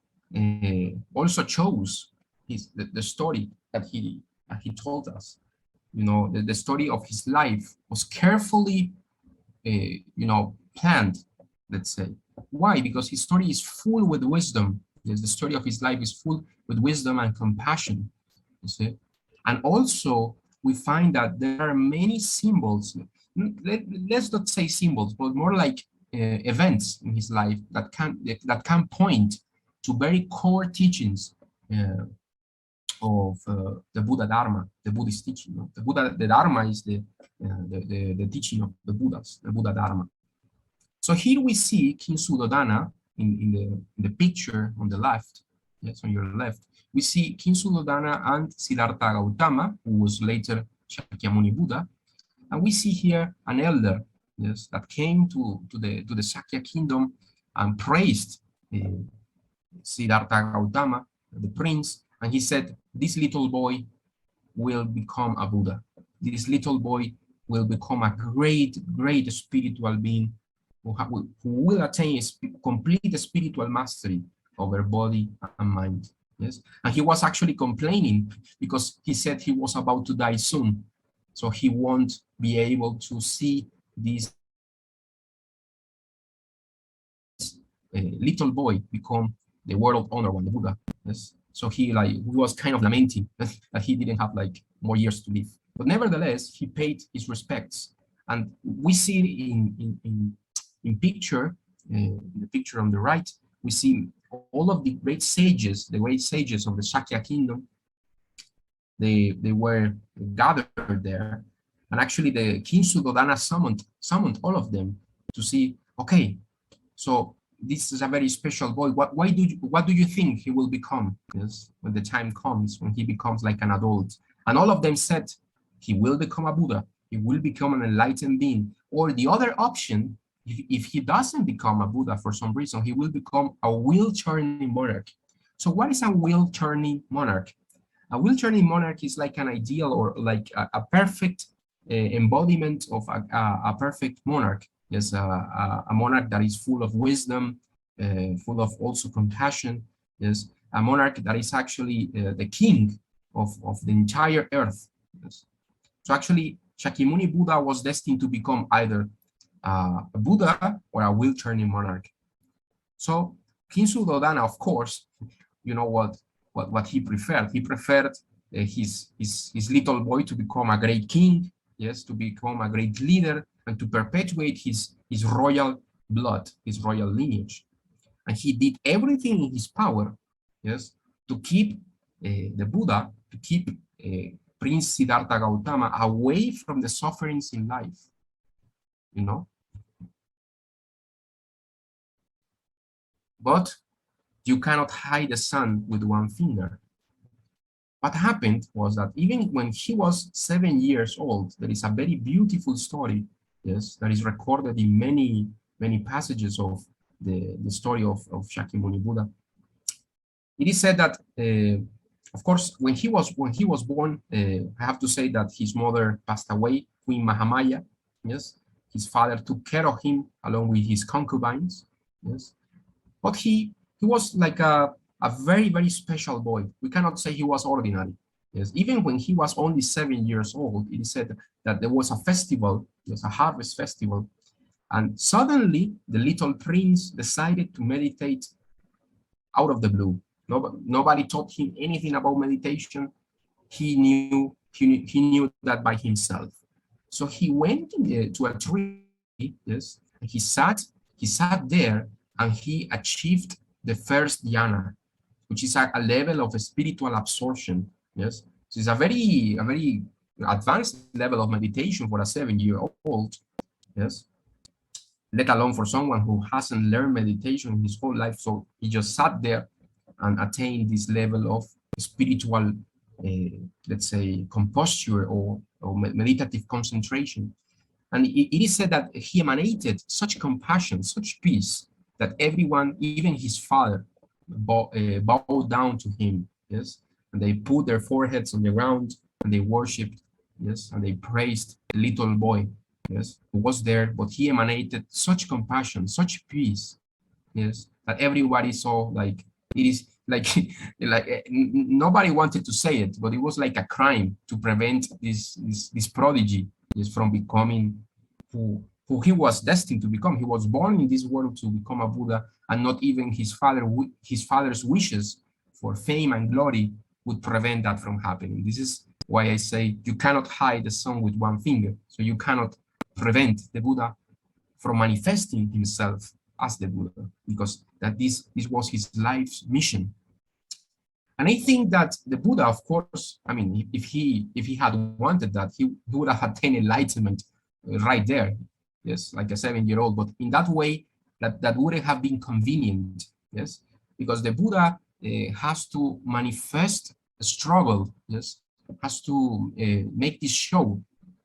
also chose the story that he told us. The story of his life was carefully, planned. Let's say why? Because his story is full with wisdom. Yes, the story of his life is full with wisdom and compassion, you see. And also, we find that there are many symbols. Let's not say symbols, but more like events in his life that can point to very core teachings of the Buddha Dharma, the Buddhist teaching. No? The Dharma is the teaching of the Buddhas, the Buddha Dharma. So here we see King Suddhodana in the picture on the left, yes, on your left, we see King Suddhodana and Siddhartha Gautama, who was later Shakyamuni Buddha, and we see here an elder, yes, that came to the Sakya kingdom and praised Siddhartha Gautama, the prince, and he said, "This little boy will become a Buddha. This little boy will become a great spiritual being who will attain complete spiritual mastery over body and mind." Yes, and he was actually complaining because he said he was about to die soon, so he won't be able to see this little boy become the world honor one, the Buddha. Yes, so he was kind of lamenting that he didn't have like more years to live. But nevertheless, he paid his respects, and we see in picture, in the picture on the right, we see all of the great sages of the Shakya kingdom. They were gathered there, and actually the King Suddhodana summoned all of them to see, okay, so this is a very special boy. What do you think he will become? Yes, when the time comes, when he becomes like an adult. And all of them said, he will become a Buddha. He will become an enlightened being. Or the other option, if he doesn't become a Buddha for some reason, he will become a wheel-turning monarch. So what is a wheel-turning monarch? A wheel-turning monarch is like an ideal or like a perfect embodiment of a perfect monarch. Yes, a monarch that is full of wisdom, full of also compassion. Yes, a monarch that is actually the king of the entire earth. Yes. So actually, Shakyamuni Buddha was destined to become either a Buddha or a wheel-turning monarch. So King Suddhodana, of course, you know what he preferred. He preferred his little boy to become a great king, yes, to become a great leader, and to perpetuate his royal blood, his royal lineage. And he did everything in his power, yes, to keep the Buddha, to keep Prince Siddhartha Gautama away from the sufferings in life, you know. But you cannot hide the sun with one finger. What happened was that even when he was 7 years old, there is a very beautiful story, yes, that is recorded in many passages of the story of Shakyamuni Buddha. It is said that, of course, when he was born, I have to say that his mother passed away, Queen Mahamaya. Yes, his father took care of him along with his concubines. Yes, but he was like a very special boy. We cannot say he was ordinary. Yes, even when he was only 7 years old, it is said that there was a festival, there's a harvest festival, and suddenly the little prince decided to meditate out of the blue. Nobody taught him anything about meditation. He knew that by himself. So he went to a tree, yes, and he sat there, and he achieved the first dhyana, which is a level of a spiritual absorption. Yes, so it's a very advanced level of meditation for a 7-year-old. Yes, let alone for someone who hasn't learned meditation his whole life. So he just sat there and attained this level of spiritual, let's say, composure or meditative concentration. And it is said that he emanated such compassion, such peace, that everyone, even his father, bowed down to him. Yes, and they put their foreheads on the ground and they worshipped. Yes, and they praised the little boy. Yes, who was there, but he emanated such compassion, such peace. Yes, that everybody saw, like, it is like nobody wanted to say it, but it was like a crime to prevent this prodigy, yes, from becoming who he was destined to become. He was born in this world to become a Buddha, and not even his father's wishes for fame and glory would prevent that from happening. This is why I say you cannot hide the sun with one finger. So you cannot prevent the Buddha from manifesting himself as the Buddha, because that this was his life's mission. And I think that the Buddha, of course, I mean, if he had wanted that, he would have attained enlightenment right there, yes, like a 7-year-old. But in that way, that wouldn't have been convenient, yes, because the Buddha has to manifest a struggle, yes, has to make this show,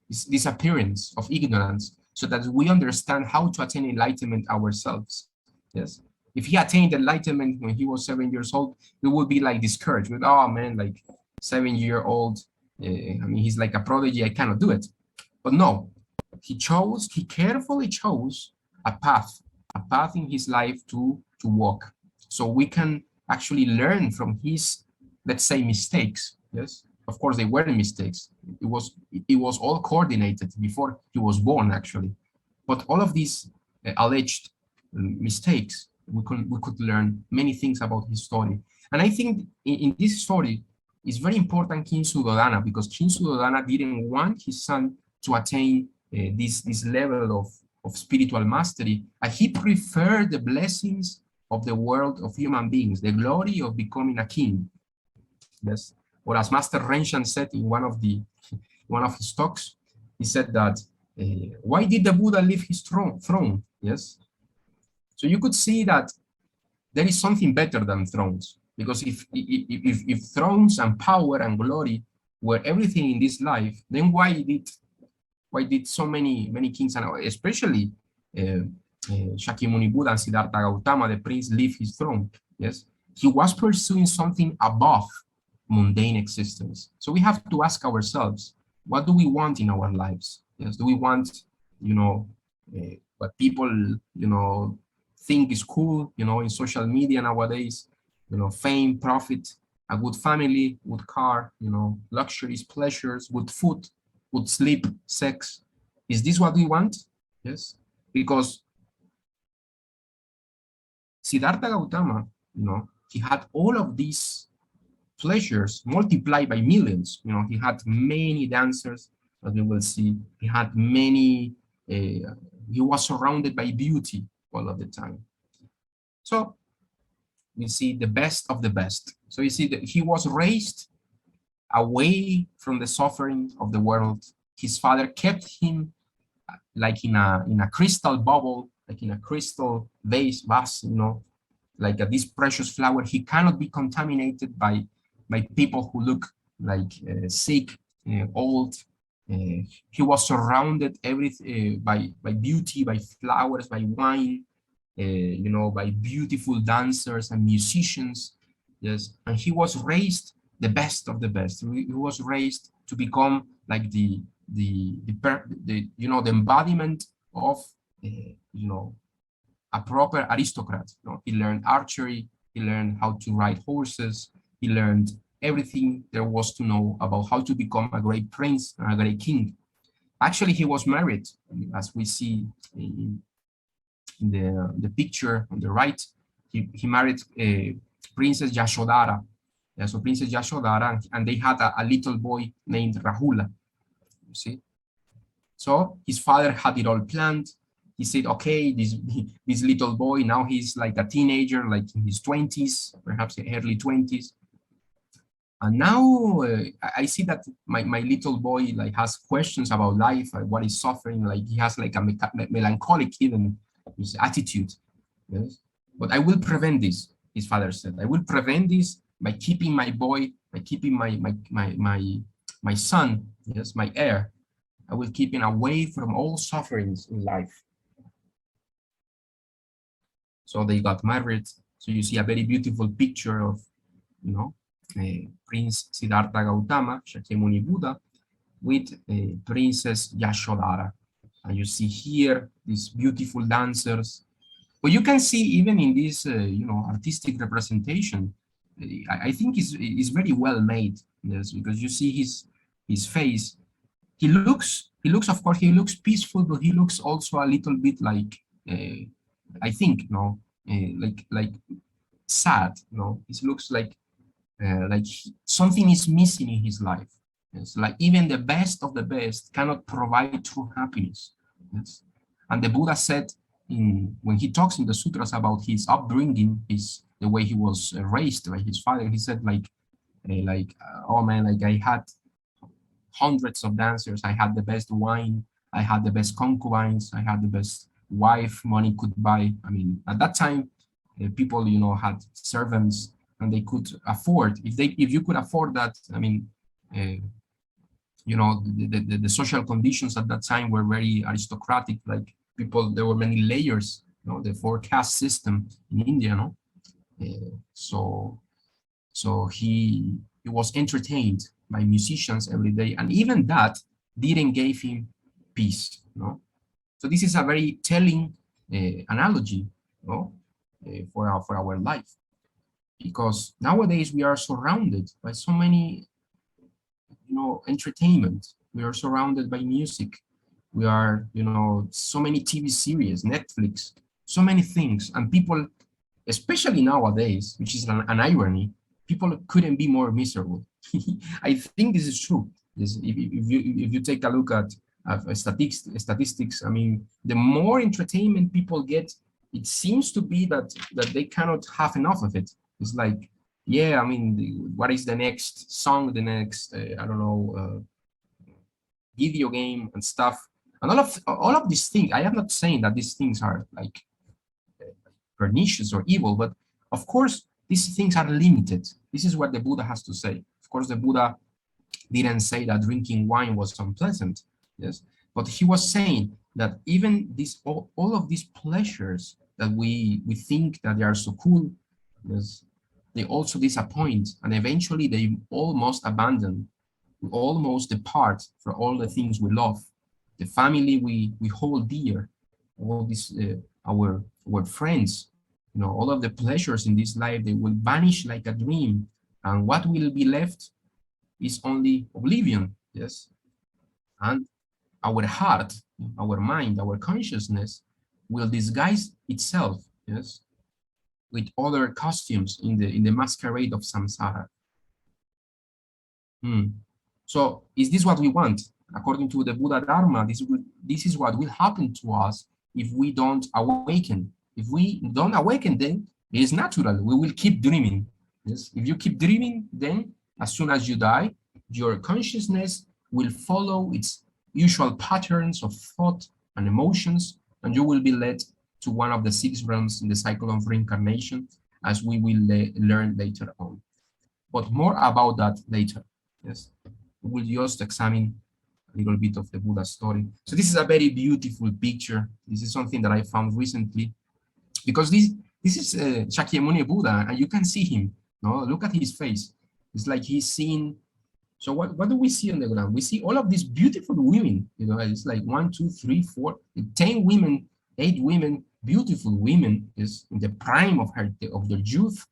this appearance of ignorance, so that we understand how to attain enlightenment ourselves, yes. If he attained enlightenment when he was 7 years old, we would be like discouraged with, oh man, like 7-year-old, I mean, he's like a prodigy, I cannot do it. But no, he carefully chose a path in his life to walk. So we can actually learn from his, let's say, mistakes, yes? Of course, they weren't mistakes. It was all coordinated before he was born, actually. But all of these alleged mistakes, we could learn many things about his story. And I think in this story, it's very important King Suddhodana, because King Suddhodana didn't want his son to attain this level of spiritual mastery, and he preferred the blessings of the world of human beings, the glory of becoming a king. Yes. Or as Master Renshan said in one of his talks, he said that, why did the Buddha leave his throne? Yes. So you could see that there is something better than thrones, because if thrones and power and glory were everything in this life, then why did so many kings, and especially Shakyamuni Buddha and Siddhartha Gautama, the prince, leave his throne? Yes, he was pursuing something above mundane existence. So we have to ask ourselves, what do we want in our lives? Yes, do we want, what people, think is cool, in social media nowadays, fame, profit, a good family, good car, luxuries, pleasures, good food, good sleep, sex? Is this what we want? Yes, because Siddhartha Gautama, he had all of these pleasures multiplied by millions. He had many dancers, as we will see. He had many, he was surrounded by beauty all of the time. So we see the best of the best. So you see that he was raised away from the suffering of the world. His father kept him like in a crystal bubble, like in a crystal vase, like this precious flower. He cannot be contaminated by people who look like sick, old. He was surrounded by beauty, by flowers, by wine, by beautiful dancers and musicians. Yes, and he was raised the best of the best. He was raised to become like the embodiment of a proper aristocrat. He learned archery. He learned how to ride horses. He learned everything there was to know about how to become a great prince and a great king. Actually, he was married, as we see in the picture on the right. He married Princess Yashodhara. So Princess Yashodhara, and they had a little boy named Rahula. You see? So his father had it all planned. He said, okay, this little boy, now he's like a teenager, like in his 20s, perhaps early 20s. And now I see that my little boy like has questions about life, what is suffering, like he has like a melancholic even his attitude. Yes? But I will prevent this, his father said. I will prevent this by keeping my boy, by keeping my son, yes, my heir. I will keep him away from all sufferings in life. So they got married. So you see a very beautiful picture of, Prince Siddhartha Gautama, Shakyamuni Buddha, with Princess Yashodhara. And you see here these beautiful dancers. But you can see even in this, artistic representation, I think is very well made. Yes, because you see his face. He looks, of course, he looks peaceful, but he looks also a little bit like, I think, like sad. It looks like something is missing in his life. It's like even the best of the best cannot provide true happiness. Yes. And the Buddha said when he talks in the sutras about his upbringing, the way he was raised by his father, he said oh man, like I had hundreds of dancers, I had the best wine, I had the best concubines, I had the best wife money could buy. I mean, at that time, people, had servants, and they could afford, if you could afford that. I mean, uh, the social conditions at that time were very aristocratic. Like people, there were many layers. The four caste system in India. So he was entertained by musicians every day, and even that didn't give him peace. So this is a very telling analogy, for our life, because nowadays we are surrounded by so many, entertainment. We are surrounded by music. We are, so many TV series, Netflix, so many things, and people, especially nowadays, which is an irony, people couldn't be more miserable. I think this is true. If you take a look at statistics, I mean, the more entertainment people get, it seems to be that they cannot have enough of it. It's like, yeah, I mean, what is the next song, the next, I don't know, video game and stuff, and all of these things. I am not saying that these things are like pernicious or evil, but of course these things are limited. This is what the Buddha has to say. Of course, the Buddha didn't say that drinking wine was unpleasant, yes, but he was saying that even all of these pleasures that we think that they are so cool, yes, they also disappoint, and eventually they almost abandon, we almost depart for all the things we love, the family we hold dear, all these our friends, all of the pleasures in this life, they will vanish like a dream, and what will be left is only oblivion. Yes, and our heart, our mind, our consciousness will disguise itself, yes, with other costumes in the masquerade of samsara. So is this what we want? According to the Buddha Dharma, this is what will happen to us if we don't awaken. If we don't awaken, then it is natural. We will keep dreaming. Yes? If you keep dreaming, then as soon as you die, your consciousness will follow its usual patterns of thought and emotions, and you will be led to one of the 6 realms in the cycle of reincarnation, as we will learn later on. But more about that later. Yes, we will just examine a little bit of the Buddha story. So this is a very beautiful picture. This is something that I found recently, because this is Shakyamuni Buddha, and you can see him. No, look at his face. It's like he's seeing. So what do we see on the ground? We see all of these beautiful women. It's like 1, 2, 3, 4, 10 women, 8 women, beautiful women, is in the prime of their youth,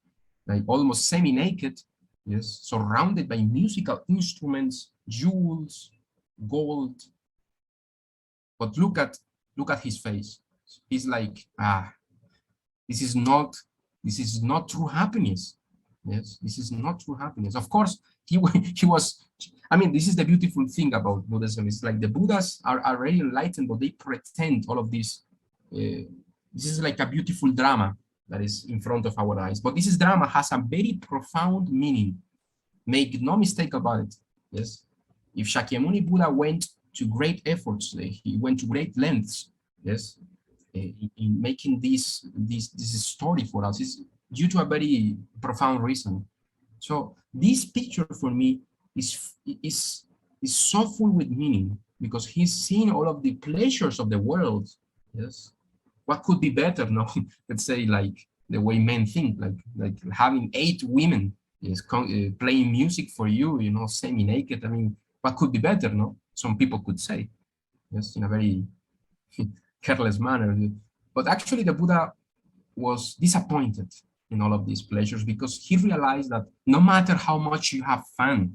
like almost semi-naked. Yes, surrounded by musical instruments, jewels, gold. But look at his face. He's like, this is not true happiness. Yes, this is not true happiness. Of course, he was. I mean, this is the beautiful thing about Buddhism. It's like the Buddhas are already enlightened, but they pretend all of this. This is like a beautiful drama that is in front of our eyes. But this drama has a very profound meaning. Make no mistake about it. Yes, if Shakyamuni Buddha went to great efforts, he went to great lengths. Yes, in making this story for us, is due to a very profound reason. So this picture for me is so full with meaning, because he's seen all of the pleasures of the world. Yes, what could be better? No, let's say like the way men think, like having 8 women playing music for you, semi-naked. I mean, what could be better? No, some people could say, yes, in a very careless manner. But actually, the Buddha was disappointed in all of these pleasures, because he realized that no matter how much you have fun,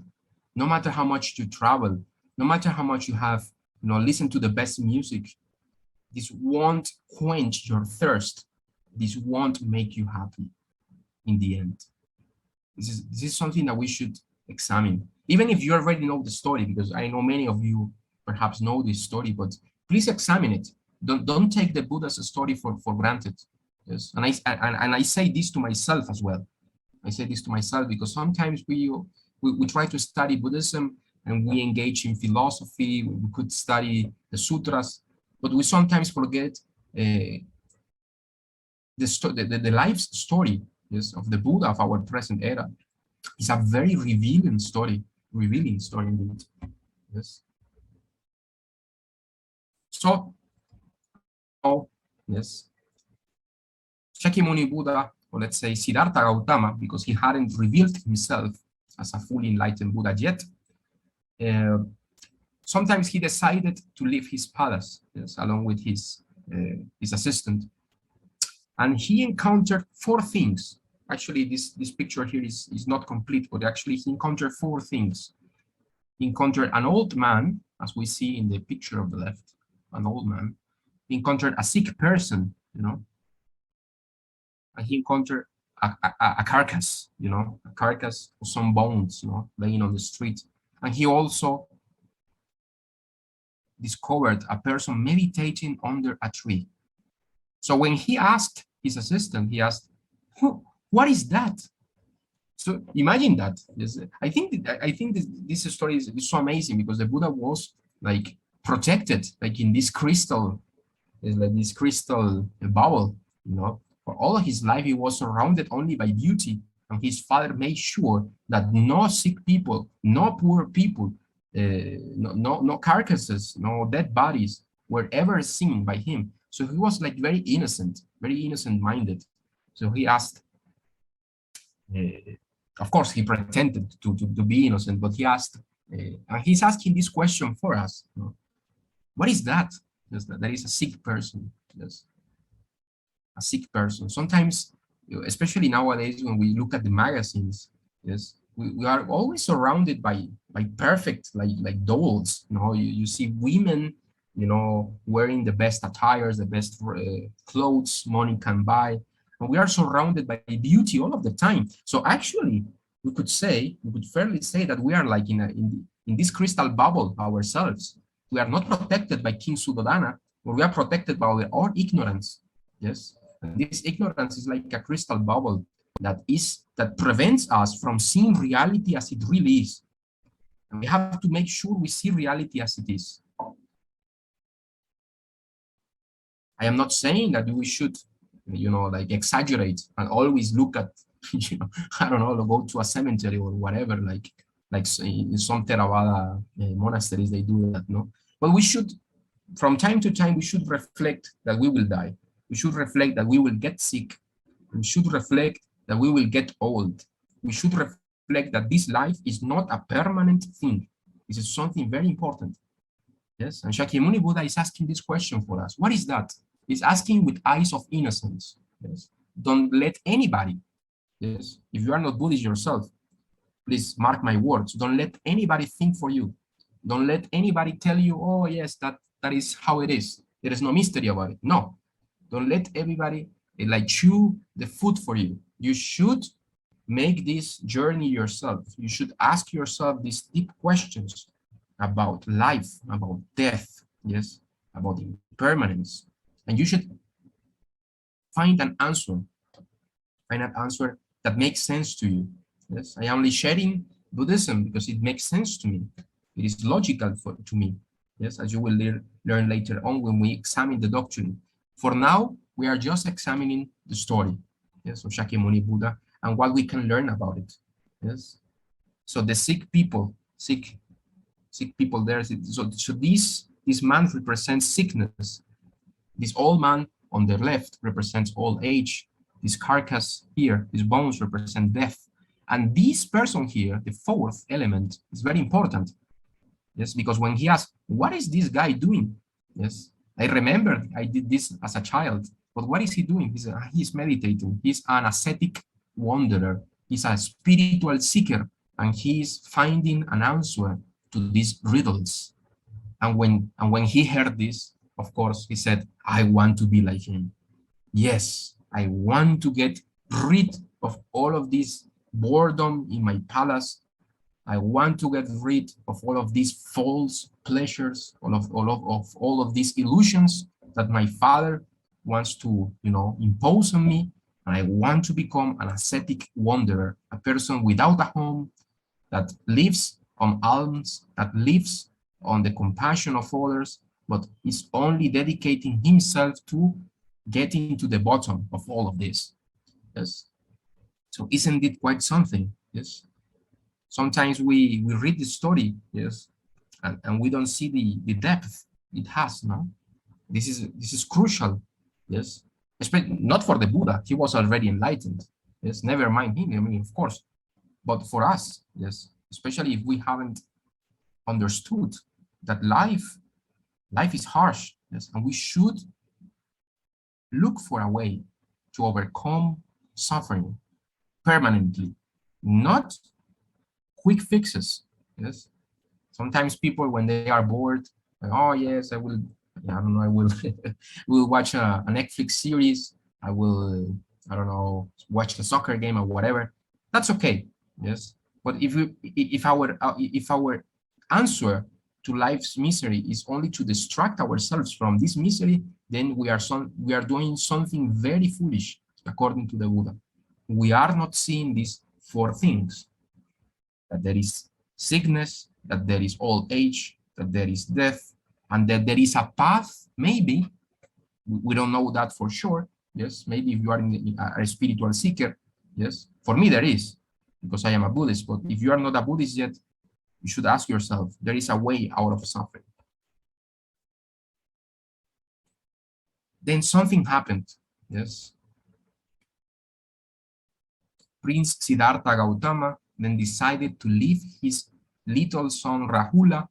no matter how much you travel, no matter how much you have, listen to the best music, this won't quench your thirst this won't make you happy in the end. This is something that we should examine. Even if you already know the story, because I know many of you perhaps know this story, but please examine it. Don't take the Buddha's story for granted. Yes, and I say this to myself as well. I say this to myself because sometimes we try to study Buddhism and we engage in philosophy. We could study the sutras, but we sometimes forget the life story, yes, of the Buddha of our present era. It's a very revealing story indeed. Yes. So, oh, yes, Shakyamuni Buddha, or let's say Siddhartha Gautama, because he hadn't revealed himself as a fully enlightened Buddha yet, sometimes he decided to leave his palace, yes, along with his assistant, and he encountered four things. Actually, this picture here is not complete, but actually he encountered four things. He encountered an old man, as we see in the picture of the left, an old man. He encountered a sick person, you know, and he encountered a carcass, you know, a carcass of some bones, you know, laying on the street. And he also discovered a person meditating under a tree. So when he asked his assistant, he asked, what is that? So imagine that. Yes, I think this story is so amazing because the Buddha was like protected, like in this crystal, like this crystal bubble, you know. For all of his life, he was surrounded only by beauty, and his father made sure that no sick people, no poor people, no carcasses, no dead bodies were ever seen by him. So he was like very innocent minded. So he asked, of course, he pretended to be innocent, but he asked, and he's asking this question for us. You know, what is that? Yes, that is a sick person. Yes, a sick person. Sometimes, especially nowadays, when we look at the magazines, yes, we are always surrounded by perfect like dolls. You know, you see women, you know, wearing the best attires, the best clothes money can buy. And we are surrounded by beauty all of the time. So actually, we could fairly say that we are like in this crystal bubble ourselves. We are not protected by King Suddhodana, but we are protected by our ignorance. Yes, and this ignorance is like a crystal bubble that prevents us from seeing reality as it really is. And we have to make sure we see reality as it is. I am not saying that we should, you know, like exaggerate and always look at, you know, I don't know, go to a cemetery or whatever, like in some Theravada monasteries, they do that, no? But we should, from time to time, we should reflect that we will die. We should reflect that we will get sick. We should reflect that we will get old. We should reflect that this life is not a permanent thing. This is something very important. Yes, and Shakyamuni Buddha is asking this question for us. What is that? He's asking with eyes of innocence. Yes, don't let anybody. Yes, if you are not Buddhist yourself, please mark my words. Don't let anybody think for you. Don't let anybody tell you, oh yes, that is how it is. There is no mystery about it. No, don't let everybody like chew the food for you. You should make this journey yourself. You should ask yourself these deep questions about life, about death, yes, about impermanence. And you should find an answer that makes sense to you. Yes, I am only sharing Buddhism because it makes sense to me. It is logical to me. Yes, as you will learn later on when we examine the doctrine. For now, we are just examining the story, yes, of Shakyamuni Buddha and what we can learn about it. Yes. So the sick people there. So this man represents sickness. This old man on the left represents old age. This carcass here, these bones represent death. And this person here, the fourth element, is very important. Yes, because when he asked, what is this guy doing? Yes, I remember I did this as a child, but what is he doing? He's meditating. He's an ascetic wanderer. He's a spiritual seeker, and he's finding an answer to these riddles. And when he heard this, of course, he said, I want to be like him. Yes, I want to get rid of all of this boredom in my palace. I want to get rid of all of these false pleasures, all of these illusions that my father wants to, impose on me. And I want to become an ascetic wanderer, a person without a home, that lives on alms, that lives on the compassion of others, but is only dedicating himself to getting to the bottom of all of this. Yes. So isn't it quite something? Yes. Sometimes we read the story, yes, and we don't see the depth it has, no? This is crucial, yes. Especially not for the Buddha, he was already enlightened. Yes, never mind him, I mean, of course. But for us, yes, especially if we haven't understood that life is harsh, yes, and we should look for a way to overcome suffering permanently, not quick fixes. Yes, sometimes people, when they are bored, like, oh yes, I will, I don't know, I will will watch a Netflix series. I will, I don't know, watch the soccer game or whatever. That's okay. Yes, but if our answer to life's misery is only to distract ourselves from this misery, then we are doing something very foolish, according to the Buddha. We are not seeing these four things: that there is sickness, that there is old age, that there is death, and that there is a path, maybe, we don't know that for sure, yes, maybe if you are a spiritual seeker, yes, for me there is, because I am a Buddhist, but if you are not a Buddhist yet, you should ask yourself, there is a way out of suffering. Then something happened, yes. Prince Siddhartha Gautama then decided to leave his little son Rahula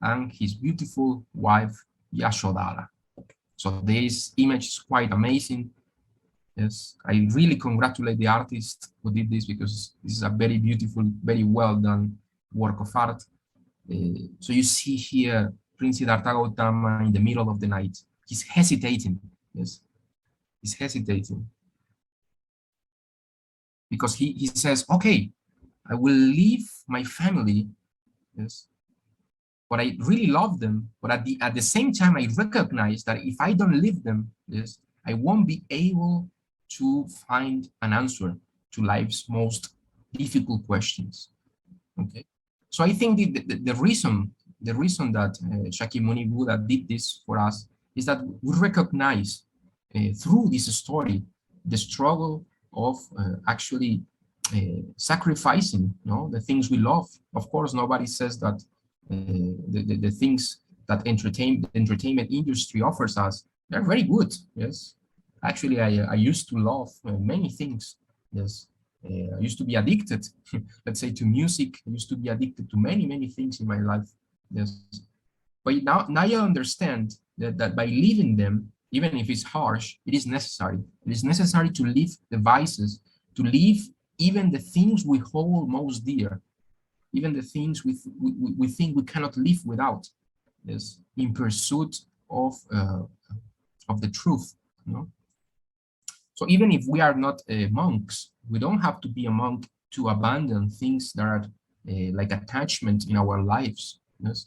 and his beautiful wife Yashodhara. So this image is quite amazing. Yes, I really congratulate the artist who did this, because this is a very beautiful, very well done work of art. So you see here Prince Siddhartha Gautama in the middle of the night. He's hesitating. Yes, he's hesitating because he says, okay, I will leave my family, yes, but I really love them. But at the same time, I recognize that if I don't leave them, yes, I won't be able to find an answer to life's most difficult questions. Okay, so I think the reason that Shakyamuni Buddha did this for us is that we recognize through this story the struggle of actually sacrificing, the things we love. Of course, nobody says that the things that the entertainment industry offers us, they're very good. Yes, actually, I used to love many things. Yes, I used to be addicted, let's say, to music. I used to be addicted to many things in my life. Yes, but now I understand that by leaving them, even if it's harsh, it is necessary. It is necessary to leave the vices, to leave even the things we hold most dear, even the things we think we cannot live without. Yes, in pursuit of the truth. So even if we are not monks, we don't have to be a monk to abandon things that are like attachment in our lives. Yes.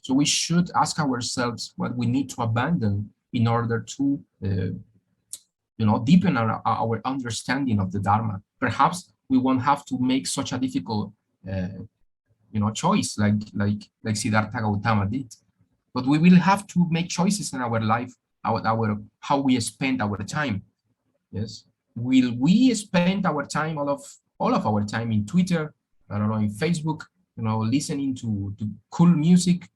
So we should ask ourselves what we need to abandon in order to, deepen our understanding of the Dharma. Perhaps we won't have to make such a difficult, choice like Siddhartha Gautama did, but we will have to make choices in our life, how we spend our time. Yes, will we spend our time, all of our time, in Twitter, I don't know, in Facebook, listening to cool music,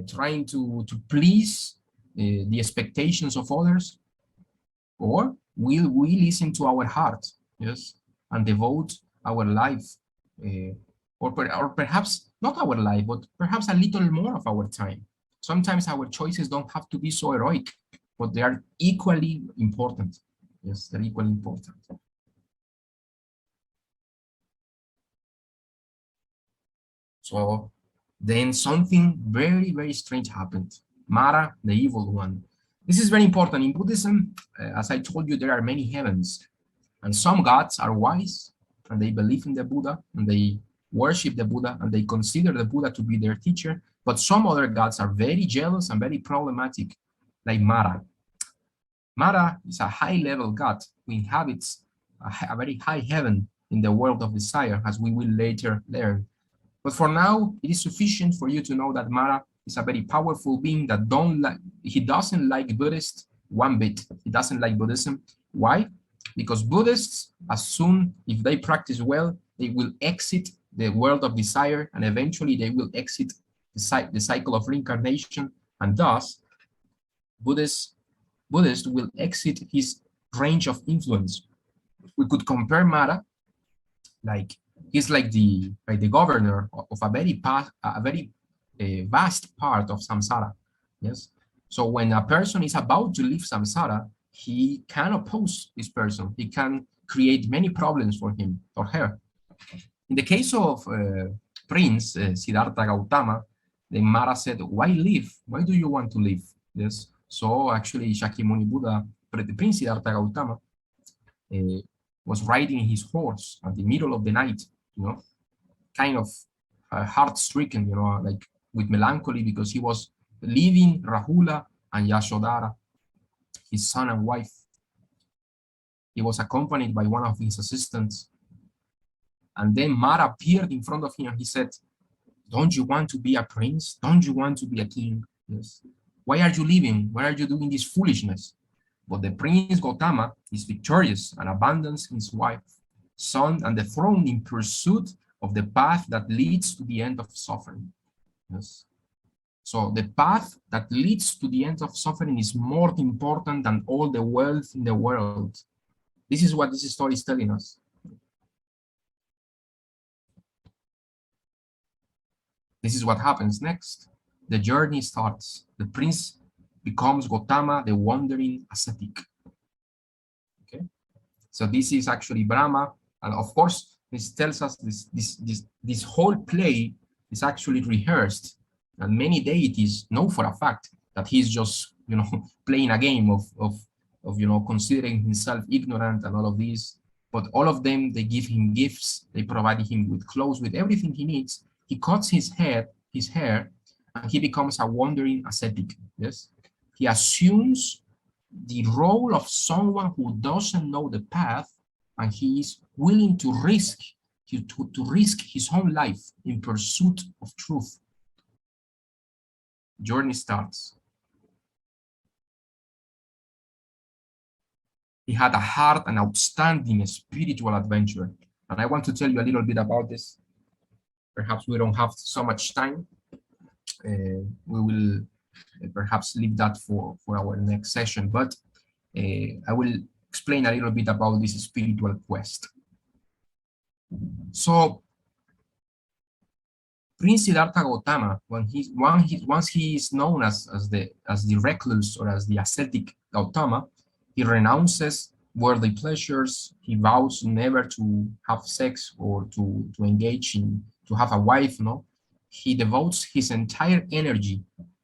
trying to please the expectations of others? Or will we listen to our heart, yes, and devote our life, or perhaps not our life, but perhaps a little more of our time? Sometimes our choices don't have to be so heroic, but they are equally important. Yes, they're equally important. So then something very strange happened. Mara, the evil one, This is very important. In Buddhism, as I told you, there are many heavens, and some gods are wise, and they believe in the Buddha, and they worship the Buddha, and they consider the Buddha to be their teacher. But some other gods are very jealous and very problematic, like Mara. Mara is a high-level god who inhabits a very high heaven in the world of desire, as we will later learn. But for now, it is sufficient for you to know that Mara is a very powerful being that he doesn't like Buddhists one bit. He doesn't like Buddhism. Why? Because Buddhists, as soon if they practice well, they will exit the world of desire, and eventually they will exit the cycle of reincarnation, and thus Buddhist will exit his range of influence. We could compare Mara, like he's like the governor of a very vast part of samsara. Yes. So when a person is about to leave samsara, he can oppose this person. He can create many problems for him or her. In the case of Prince Siddhartha Gautama, the Mara said, "Why leave? Why do you want to leave?" Yes. So actually, Shakyamuni Buddha, the Prince Siddhartha Gautama, was riding his horse at the middle of the night, kind of heart-stricken, like with melancholy, because he was leaving Rahula and Yashodhara, his son and wife. He was accompanied by one of his assistants. And then Mara appeared in front of him and he said, "Don't you want to be a prince? Don't you want to be a king? Yes. Why are you leaving? Why are you doing this foolishness?" But the Prince Gotama is victorious and abandons his wife, son, and the throne in pursuit of the path that leads to the end of suffering. Yes. So the path that leads to the end of suffering is more important than all the wealth in the world. This is what this story is telling us. This is what happens next. The journey starts. The prince becomes Gotama, the wandering ascetic. Okay, so this is actually Brahma, and of course, this tells us this whole play is actually rehearsed, and many deities know for a fact that he's just playing a game of considering himself ignorant and all of these. But all of them, they give him gifts, they provide him with clothes, with everything he needs. He cuts his hair, and he becomes a wandering ascetic. Yes, he assumes the role of someone who doesn't know the path, and he is willing to risk his own life in pursuit of truth. Journey starts. He had an outstanding spiritual adventure, and I want to tell you a little bit about this. Perhaps we don't have so much time. We will perhaps leave that for our next session, but I will explain a little bit about this spiritual quest. So Prince Siddhartha Gautama, once he is known as the recluse or as the ascetic Gautama, he renounces worldly pleasures. He vows never to have sex or to engage in to have a wife. No, he devotes his entire energy,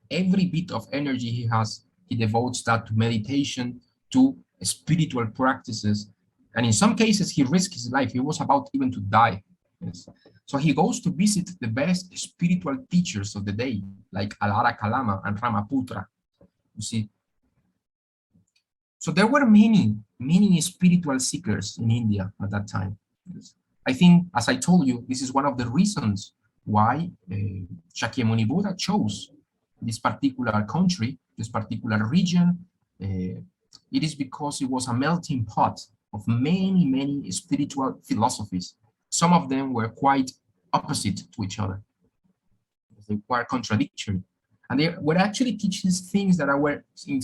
every bit of energy he has, he devotes that to meditation, to spiritual practices, and in some cases he risks his life. He was about even to die. Yes. So he goes to visit the best spiritual teachers of the day, like Alara Kalama and Ramaputra. You see, so there were many spiritual seekers in India at that time. Yes. I think, as I told you, this is one of the reasons why Shakyamuni Buddha chose this particular country, this particular region. It is because it was a melting pot of many spiritual philosophies. Some of them were quite opposite to each other. They were contradictory. And they were actually teaching things that were in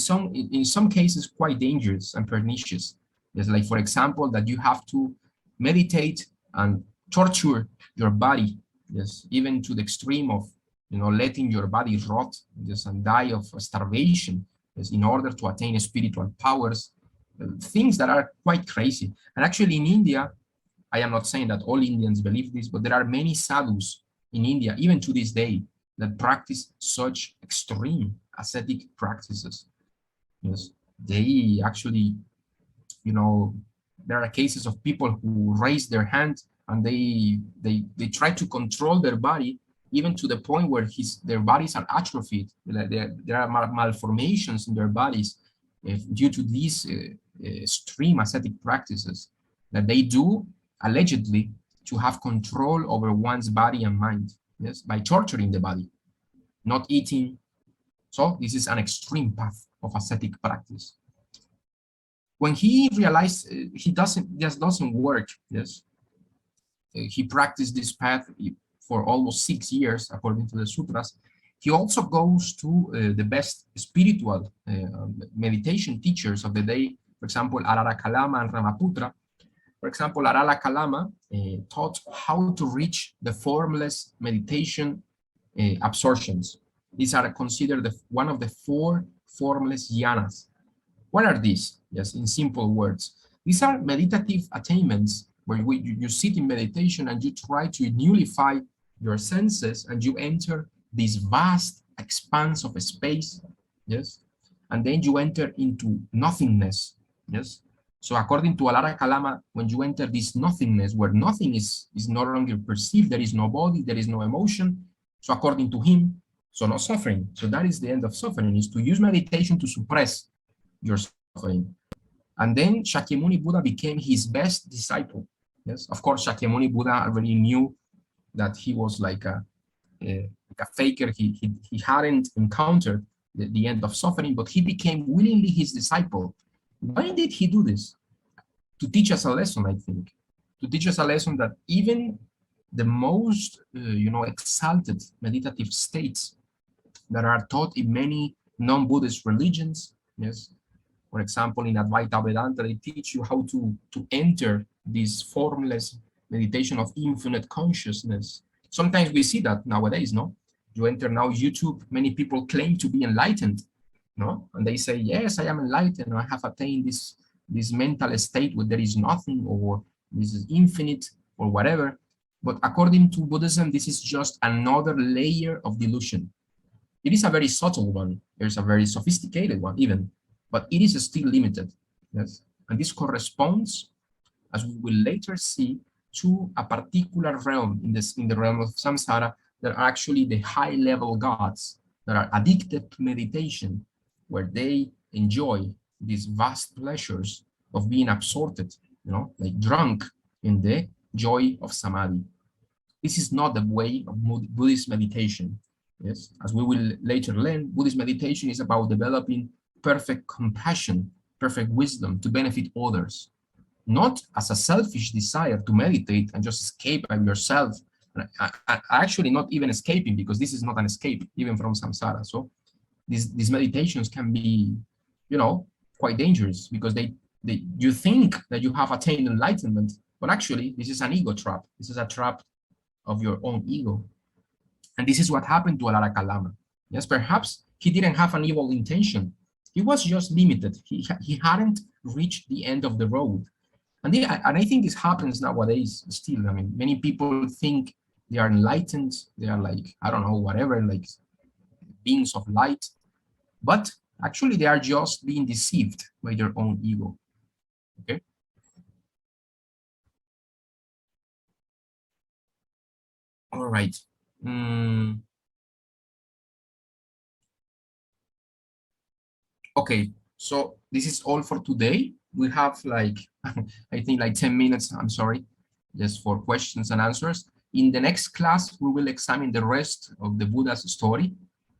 some cases quite dangerous and pernicious. There's like, for example, that you have to meditate and torture your body, yes, even to the extreme of letting your body rot, yes, and die of starvation, yes, in order to attain spiritual powers, things that are quite crazy. And actually in India, I am not saying that all Indians believe this, but there are many sadhus in India, even to this day, that practice such extreme ascetic practices. Yes, they actually, you know, there are cases of people who raise their hand and they try to control their body even to the point where their bodies are atrophied. Like there are malformations in their bodies due to these extreme ascetic practices that they do allegedly to have control over one's body and mind. Yes, by torturing the body, not eating. So this is an extreme path of ascetic practice. When he realized he doesn't work, yes, he practiced this path for almost 6 years, according to the sutras. He also goes to the best spiritual meditation teachers of the day, for example, Arara Kalama and Ramaputra. For example, Arara Kalama taught how to reach the formless meditation absorptions. These are considered one of the 4 formless jhanas. What are these? Yes, in simple words. These are meditative attainments where you sit in meditation and you try to nullify your senses and you enter this vast expanse of space, yes? And then you enter into nothingness, yes? So according to Alara Kalama, when you enter this nothingness where nothing is no longer perceived, there is no body, there is no emotion. So according to him, so no suffering. So that is the end of suffering, is to use meditation to suppress your suffering. And then Shakyamuni Buddha became his best disciple. Yes, of course, Shakyamuni Buddha already knew that he was like a faker. He hadn't encountered the end of suffering, but he became willingly his disciple. Why did he do this? To teach us a lesson, I think. To teach us a lesson that even the most, exalted meditative states that are taught in many non-Buddhist religions, yes, for example, in Advaita Vedanta, they teach you how to enter this formless meditation of infinite consciousness. Sometimes we see that nowadays, no? You enter now YouTube, many people claim to be enlightened, no? And they say, yes, I am enlightened, I have attained this mental state where there is nothing, or this is infinite, or whatever. But according to Buddhism, this is just another layer of delusion. It is a very subtle one. There's a very sophisticated one even, but it is still limited, yes? And this corresponds, as we will later see, to a particular realm in the realm of samsara that are actually the high-level gods that are addicted to meditation, where they enjoy these vast pleasures of being absorbed, like drunk in the joy of samadhi. This is not the way of Buddhist meditation. Yes, as we will later learn, Buddhist meditation is about developing perfect compassion, perfect wisdom to benefit others, not as a selfish desire to meditate and just escape by yourself. Actually, not even escaping, because this is not an escape, even from samsara. So these meditations can be, quite dangerous, because you think that you have attained enlightenment, but actually this is an ego trap. This is a trap of your own ego. And this is what happened to Alara Kalama. Yes, perhaps he didn't have an evil intention. He was just limited. He hadn't reached the end of the road. And I think this happens nowadays still. I mean, many people think they are enlightened. They are like, I don't know, whatever, like beings of light. But actually, they are just being deceived by their own ego. Okay? All right. Okay, so this is all for today. We have like, I think like 10 minutes, I'm sorry, just for questions and answers. In the next class, we will examine the rest of the Buddha's story.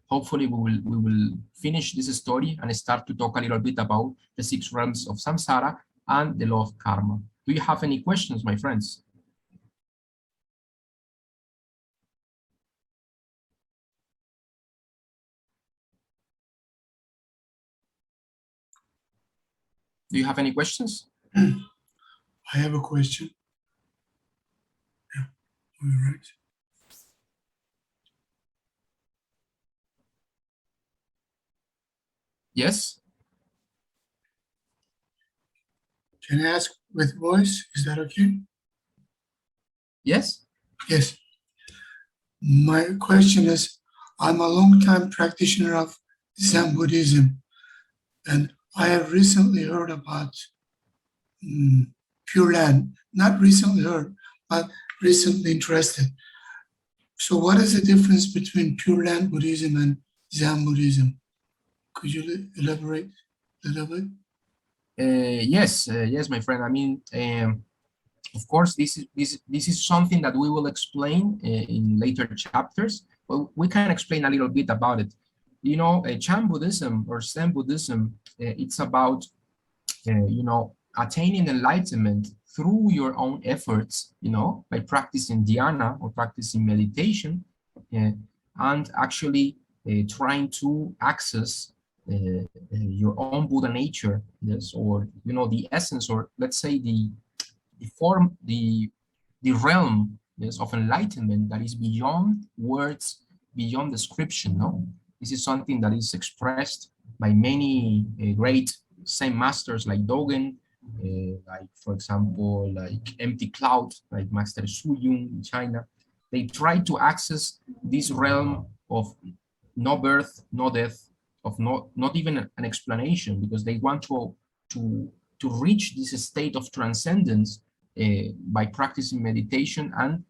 Hopefully we will finish this story and start to talk a little bit about the 6 realms of samsara and the law of karma. Do you have any questions, my friends? Do you have any questions? I have a question. Yeah, all right. Yes. Can I ask with voice? Is that okay? Yes. Yes. My question is, I'm a long-time practitioner of Zen Buddhism, And I have recently heard about Pure Land. Not recently heard, but recently interested. So what is the difference between Pure Land Buddhism and Zen Buddhism? Could you elaborate a little bit? Yes, my friend. I mean, of course, this is something that we will explain in later chapters. But we can explain a little bit about it. You know, Chan Buddhism or Zen Buddhism, it's about attaining enlightenment through your own efforts, by practicing dhyana or practicing meditation, and actually trying to access your own Buddha nature, yes, or the essence, or let's say the form, the realm, yes, of enlightenment that is beyond words, beyond description. No, this is something that is expressed by many great Zen masters like Dogen, like for example, like Empty Cloud, like Master Su Yun in China. They try to access this realm of no birth, no death, of not even an explanation, because they want to reach this state of transcendence by practicing meditation and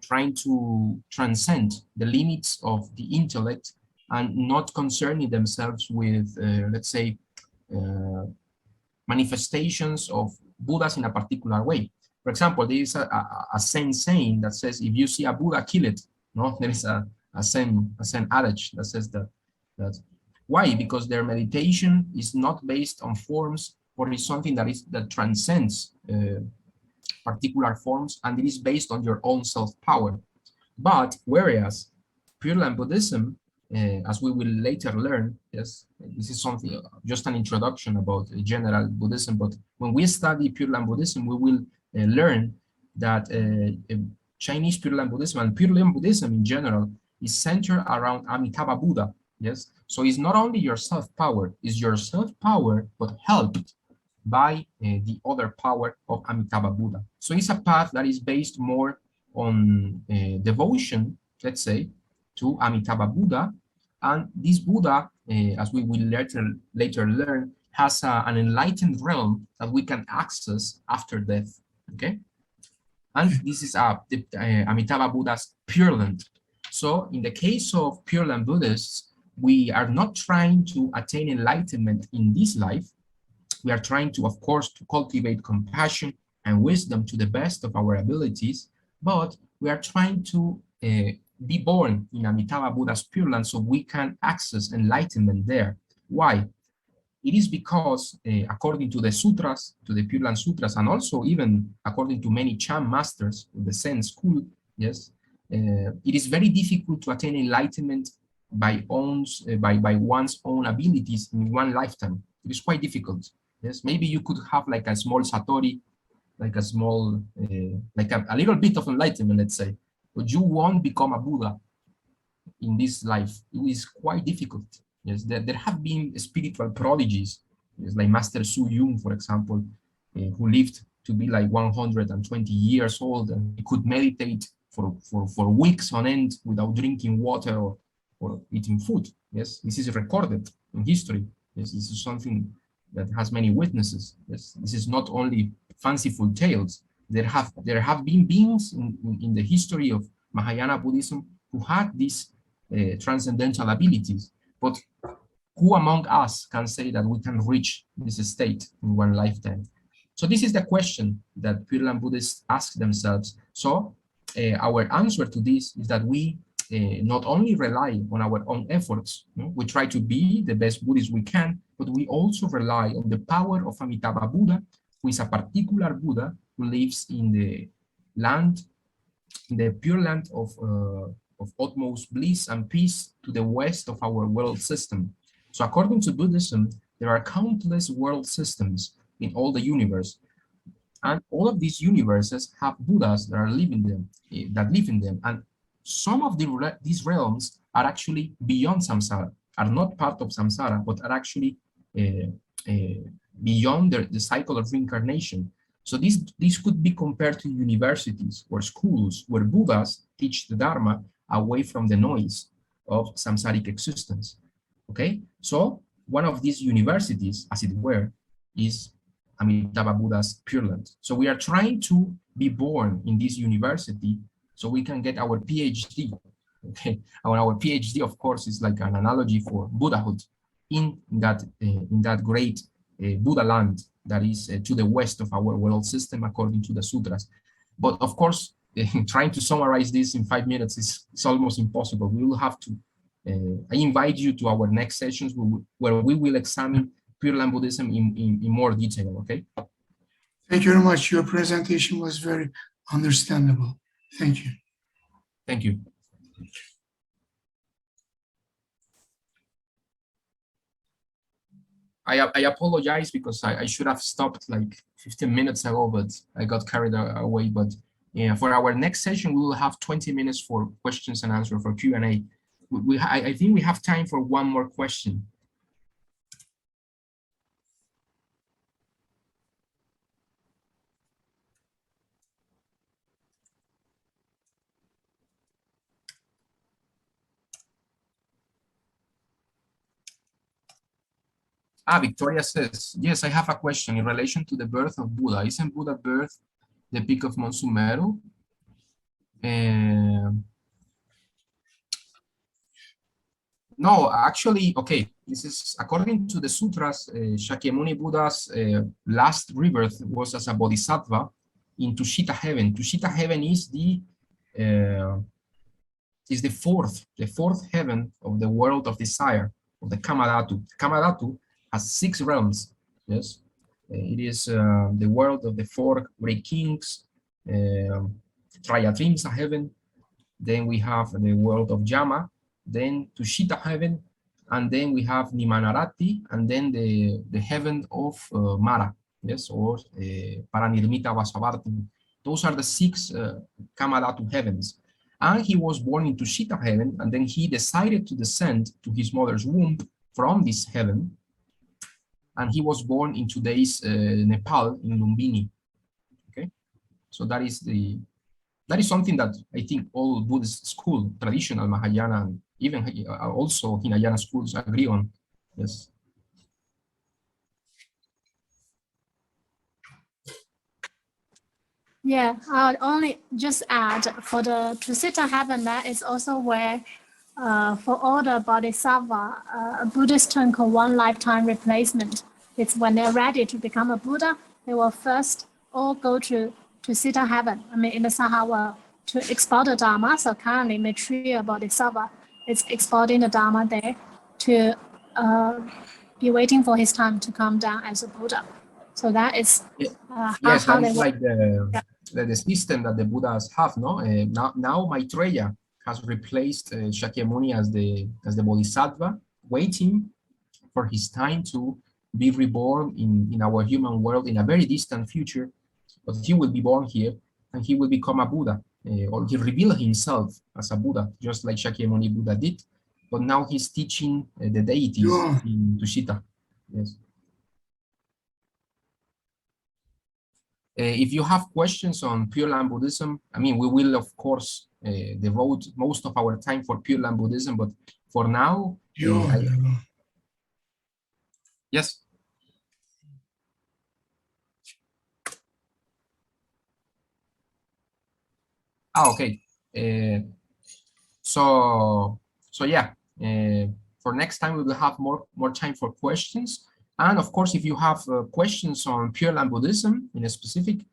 trying to transcend the limits of the intellect and not concerning themselves with, let's say, manifestations of Buddhas in a particular way. For example, there is a Zen saying that says, if you see a Buddha, kill it. No, there is a Zen adage that says that. Why? Because their meditation is not based on forms, or is something that transcends particular forms, and it is based on your own self-power. But whereas Pure Land Buddhism, as we will later learn, yes, this is something, just an introduction about general Buddhism, but when we study Pure Land Buddhism, we will learn that Chinese Pure Land Buddhism and Pure Land Buddhism in general is centered around Amitabha Buddha, yes? So it's not only your self-power, it's your self-power, but helped by the other power of Amitabha Buddha. So it's a path that is based more on devotion, let's say, to Amitabha Buddha. And this Buddha, as we will later learn, has an enlightened realm that we can access after death, okay? And this is Amitabha Buddha's Pure Land. So in the case of Pure Land Buddhists, we are not trying to attain enlightenment in this life. We are trying to, of course, to cultivate compassion and wisdom to the best of our abilities, but we are trying to be born in Amitabha Buddha's Pure Land so we can access enlightenment there. Why? It is because, according to the sutras, to the Pure Land Sutras, and also even according to many Chan masters of the Zen school, yes, it is very difficult to attain enlightenment by one's own abilities in one lifetime. It is quite difficult. Yes, maybe you could have like a small satori, like a small, like a little bit of enlightenment, let's say, but you won't become a Buddha in this life. It is quite difficult. Yes, there have been spiritual prodigies, yes, like Master Su Yun, for example, who lived to be like 120 years old, and he could meditate for weeks on end without drinking water or eating food. Yes, this is recorded in history. Yes, this is something that has many witnesses. Yes, this is not only fanciful tales. There have been beings in the history of Mahayana Buddhism who had these transcendental abilities. But who among us can say that we can reach this state in one lifetime? So this is the question that Pure Land Buddhists ask themselves. So our answer to this is that we not only rely on our own efforts, we try to be the best Buddhists we can, but we also rely on the power of Amitabha Buddha, who is a particular Buddha who lives in the land, in the Pure Land of utmost bliss and peace to the west of our world system. So according to Buddhism, there are countless world systems in all the universe. And all of these universes have Buddhas that live in them. And some of these realms are actually beyond samsara, are not part of samsara, but are actually beyond the cycle of reincarnation. So this could be compared to universities or schools where Buddhas teach the Dharma away from the noise of samsaric existence. Okay, so one of these universities, as it were, is Amitabha Buddha's Pure Land. So we are trying to be born in this university so we can get our PhD. Okay, our PhD, of course, is like an analogy for Buddhahood in that great Buddha land that is to the west of our world system, according to the sutras. But of course, trying to summarize this in 5 minutes is almost impossible. We will have to. I invite you to our next sessions where we will examine Pure Land Buddhism in more detail. Okay. Thank you very much. Your presentation was very understandable. Thank you. Thank you. I apologize because I should have stopped like 15 minutes ago, but I got carried away. But yeah, for our next session, we will have 20 minutes for questions and answers for Q&A. I think we have time for one more question. Victoria says, yes, I have a question in relation to the birth of Buddha. Isn't Buddha birth the peak of Mount Sumeru? No, actually, okay, this is according to the sutras, Shakyamuni Buddha's last rebirth was as a bodhisattva in Tushita heaven. Tushita heaven is the fourth heaven of the world of desire, of the Kamadhatu. Kamadhatu has 6 realms. Yes, it is the world of the 4 great kings, Trayatrimsa heaven. Then we have the world of Yama, then Tushita heaven, and then we have Nimanarati, and then the heaven of Mara, yes, or Paranirmita Vasavarti. Those are the 6 Kamadhatu heavens. And he was born in Tushita heaven, and then he decided to descend to his mother's womb from this heaven. And he was born in today's Nepal, in Lumbini. Okay, so that is something that I think all Buddhist school, traditional Mahayana, and even also Hinayana schools agree on. Yes. Yeah, I'll only just add for the Tusita heaven, that is also where for all the bodhisattva, a Buddhist term called one lifetime replacement. It's when they're ready to become a Buddha, they will first all go to Tusita heaven, in the Saha world, to export the Dharma. So currently, Maitreya Bodhisattva is exporting the Dharma there to be waiting for his time to come down as a Buddha. So that is yes, that is like the system that the Buddhas have. No, now Maitreya has replaced Shakyamuni as the Bodhisattva, waiting for his time to be reborn in our human world in a very distant future. But he will be born here, and he will become a Buddha, or he revealed himself as a Buddha, just like Shakyamuni Buddha did. But now he's teaching the deities in Tushita. Yes. If you have questions on Pure Land Buddhism, we will, of course, devote most of our time for Pure Land Buddhism, but for now, yes. Okay. So yeah, for next time, we will have more time for questions. And of course, if you have questions on Pure Land Buddhism in a specific,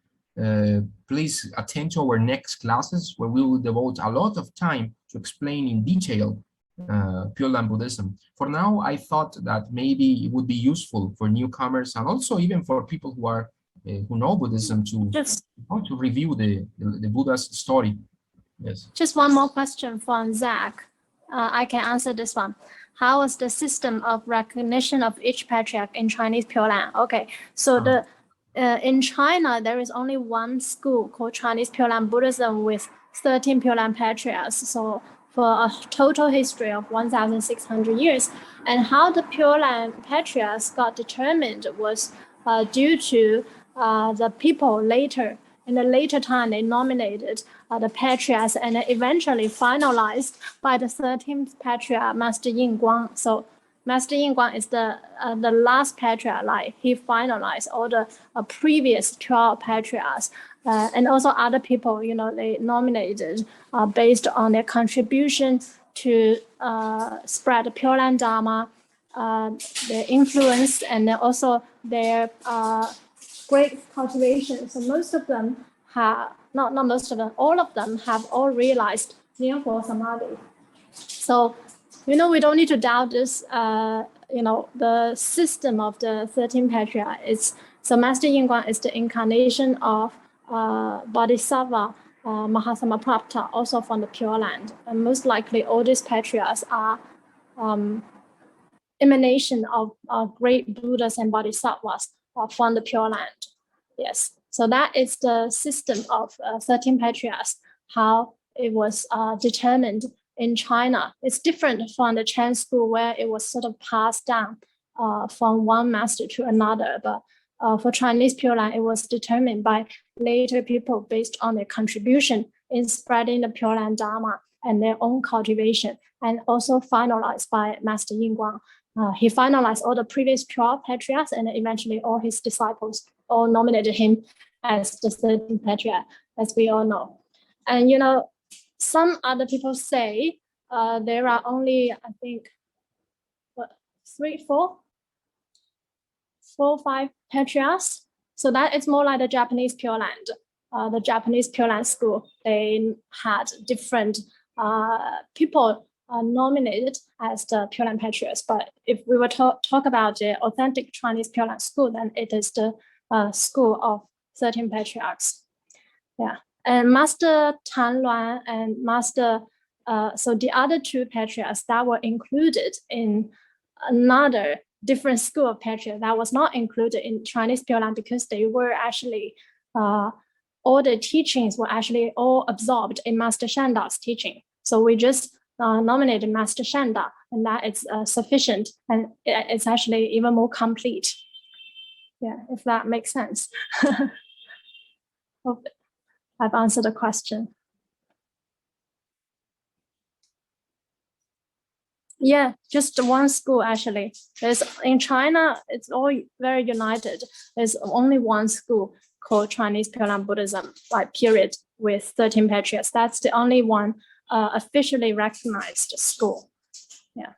please attend to our next classes where we will devote a lot of time to explain in detail Pure Land Buddhism. For now, I thought that maybe it would be useful for newcomers and also even for people who are who know Buddhism to review the Buddha's story. Yes. Just one more question from Zach. I can answer this one. How is the system of recognition of each patriarch in Chinese Pure Land? Okay, so in China, there is only one school called Chinese Pure Land Buddhism with 13 Pure Land patriarchs. So for a total history of 1,600 years. And how the Pure Land patriarchs got determined was due to the people later. In the later time, they nominated the patriarchs and eventually finalized by the 13th patriarch, Master Yin Guang. So Master Yin Guang is the last patriarch. Like he finalized all the previous 12 patriarchs, and also other people. You know, they nominated based on their contribution to spread the Pure Land Dharma, their influence, and then also their great cultivation. So most of them have, not most of them, all of them have all realized Nirvana Samadhi. So, you know, we don't need to doubt this. You know, the system of the 13 patriarchs. So Master Yin Guang is the incarnation of Bodhisattva Mahasamaprapta, also from the Pure Land. And most likely all these patriarchs are emanation of great Buddhas and Bodhisattvas from the Pure Land. Yes, so that is the system of 13 patriarchs, how it was determined in China. It's different from the Chan school where it was sort of passed down from one master to another. But for Chinese Pure Land, it was determined by later people based on their contribution in spreading the Pure Land Dharma and their own cultivation, and also finalized by Master Yin Guang. He finalized all the previous pure patriarchs, and eventually all his disciples all nominated him as the 13th patriarch, as we all know. And you know, some other people say there are only, I think, what, 5 patriarchs. So that is more like the Japanese Pure Land. The Japanese Pure Land school, they had different people nominated as the Pure Land patriarchs. But if we were to talk about the authentic Chinese Pure Land school, then it is the school of 13 patriarchs. Yeah, and Master Tan Luan and Master, so the other 2 patriarchs that were included in another different school of patriarchs that was not included in Chinese Pure Land because they were actually, all the teachings were actually all absorbed in Master Shanda's teaching. So we just nominated Master Shanda, and that is sufficient, and it's actually even more complete. Yeah, if that makes sense. Hope I've answered the question. Yeah, just one school actually. There's in China, it's all very united. There's only one school called Chinese Pure Land Buddhism, like period, with 13 patriarchs. That's the only one officially recognized school. Yeah.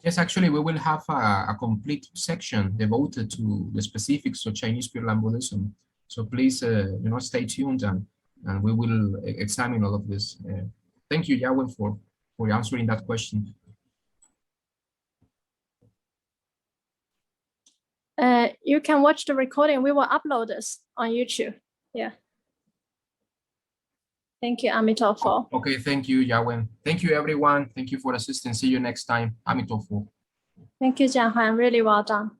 Yes, actually, we will have a complete section devoted to the specifics of Chinese Pure Land Buddhism. So please, you know, stay tuned, and we will examine all of this. Thank you, Yahweh, for answering that question. You can watch the recording. We will upload this on YouTube. Yeah. Thank you, Amitofo. Okay, thank you, Yahweh. Thank you, everyone. Thank you for assisting. See you next time. Amitofo. Thank you, Jianhuan. Really well done.